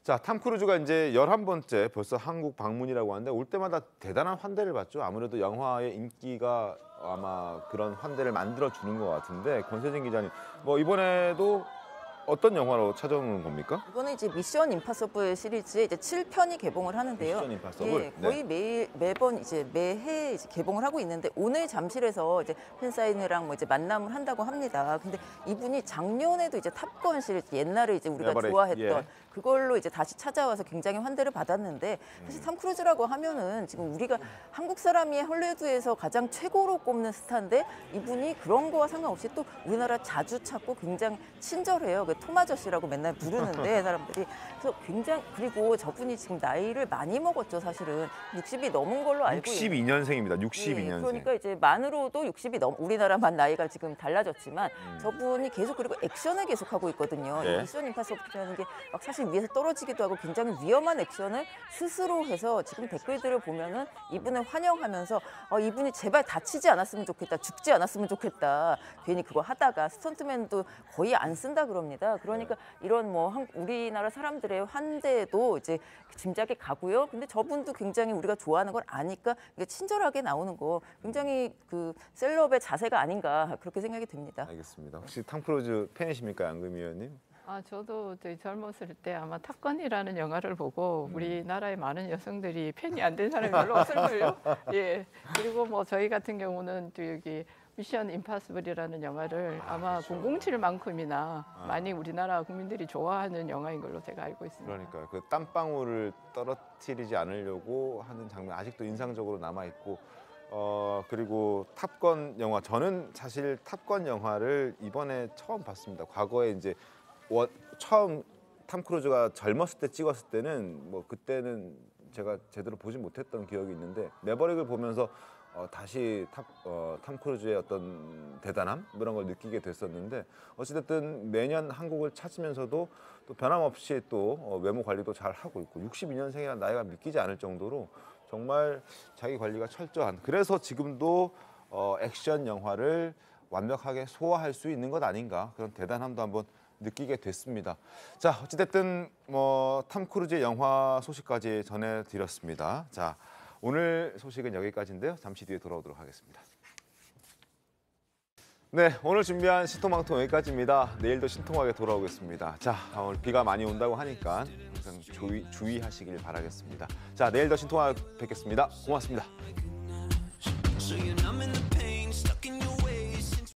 자, 탐 크루즈가 이제 11번째 벌써 한국 방문이라고 하는데 올 때마다 대단한 환대를 받죠. 아무래도 영화의 인기가 아마 그런 환대를 만들어주는 것 같은데 권세진 기자님, 뭐 이번에도 어떤 영화로 찾아오는 겁니까? 이거는 이제 미션 임파서블 시리즈의 이제 7편이 개봉을 하는데요. 미션 임파서블? 예, 거의 매번 이제 매해 이제 개봉을 하고 있는데 오늘 잠실에서 이제 팬사인회랑 뭐 이제 만남을 한다고 합니다. 근데 이분이 작년에도 이제 탑건 시리즈 옛날에 이제 우리가 좋아했던 그걸로 이제 다시 찾아와서 굉장히 환대를 받았는데 사실 탐 크루즈라고 하면은 지금 우리가 한국 사람이 헐리우드에서 가장 최고로 꼽는 스타인데 이분이 그런 거와 상관없이 또 우리나라 자주 찾고 굉장히 친절해요. 톰 아저씨라고 맨날 부르는데 사람들이 그래서 굉장히 그리고 저분이 지금 나이를 많이 먹었죠. 사실은 60이 넘은 걸로 알고 62년생입니다. 62년생. 그러니까 이제 만으로도 60이 넘 우리나라만 나이가 지금 달라졌지만 저분이 계속 그리고 액션을 계속하고 있거든요. 미션 임파서블이라는 게 막 사실 위에서 떨어지기도 하고 굉장히 위험한 액션을 스스로 해서 지금 댓글들을 보면은 이분을 환영하면서 이분이 제발 다치지 않았으면 좋겠다, 죽지 않았으면 좋겠다. 괜히 그거 하다가 스턴트맨도 거의 안 쓴다 그럽니다. 그러니까 이런 뭐 우리나라 사람들의 환대도 이제 짐작이 가고요. 근데 저분도 굉장히 우리가 좋아하는 걸 아니까 이게 친절하게 나오는 거 굉장히 그 셀럽의 자세가 아닌가 그렇게 생각이 듭니다. 알겠습니다. 혹시 탐 크루즈 팬이십니까, 양금희 의원님? 저도 저희 젊었을 때 아마 탑건이라는 영화를 보고 우리나라의 많은 여성들이 팬이 안 된 사람이 별로 없을걸요. 예. 그리고 뭐 저희 같은 경우는 또 여기 미션 임파서블이라는 영화를 아마 007만큼이나 많이 우리나라 국민들이 좋아하는 영화인 걸로 제가 알고 있습니다. 그러니까 그 땀방울을 떨어뜨리지 않으려고 하는 장면 아직도 인상적으로 남아 있고 그리고 탑건 영화 저는 사실 탑건 영화를 이번에 처음 봤습니다. 과거에 이제 처음 탐 크루즈가 젊었을 때 찍었을 때는 뭐 그때는 제가 제대로 보지 못했던 기억이 있는데 매버릭을 보면서 다시 탐 크루즈의 어떤 대단함 이런 걸 느끼게 됐었는데 어찌됐든 매년 한국을 찾으면서도 또 변함없이 또 외모 관리도 잘 하고 있고 62년생이라는 나이가 믿기지 않을 정도로 정말 자기 관리가 철저한 그래서 지금도 액션 영화를 완벽하게 소화할 수 있는 것 아닌가 그런 대단함도 한번 느끼게 됐습니다. 자 어찌됐든 탐 크루즈의 영화 소식까지 전해드렸습니다. 자 오늘 소식은 여기까지인데요. 잠시 뒤에 돌아오도록 하겠습니다. 네, 오늘 준비한 신통방통 여기까지입니다. 내일도 신통하게 돌아오겠습니다. 자, 오늘 비가 많이 온다고 하니까 항상 주의하시길 바라겠습니다. 자, 내일 더 신통하게 뵙겠습니다. 고맙습니다.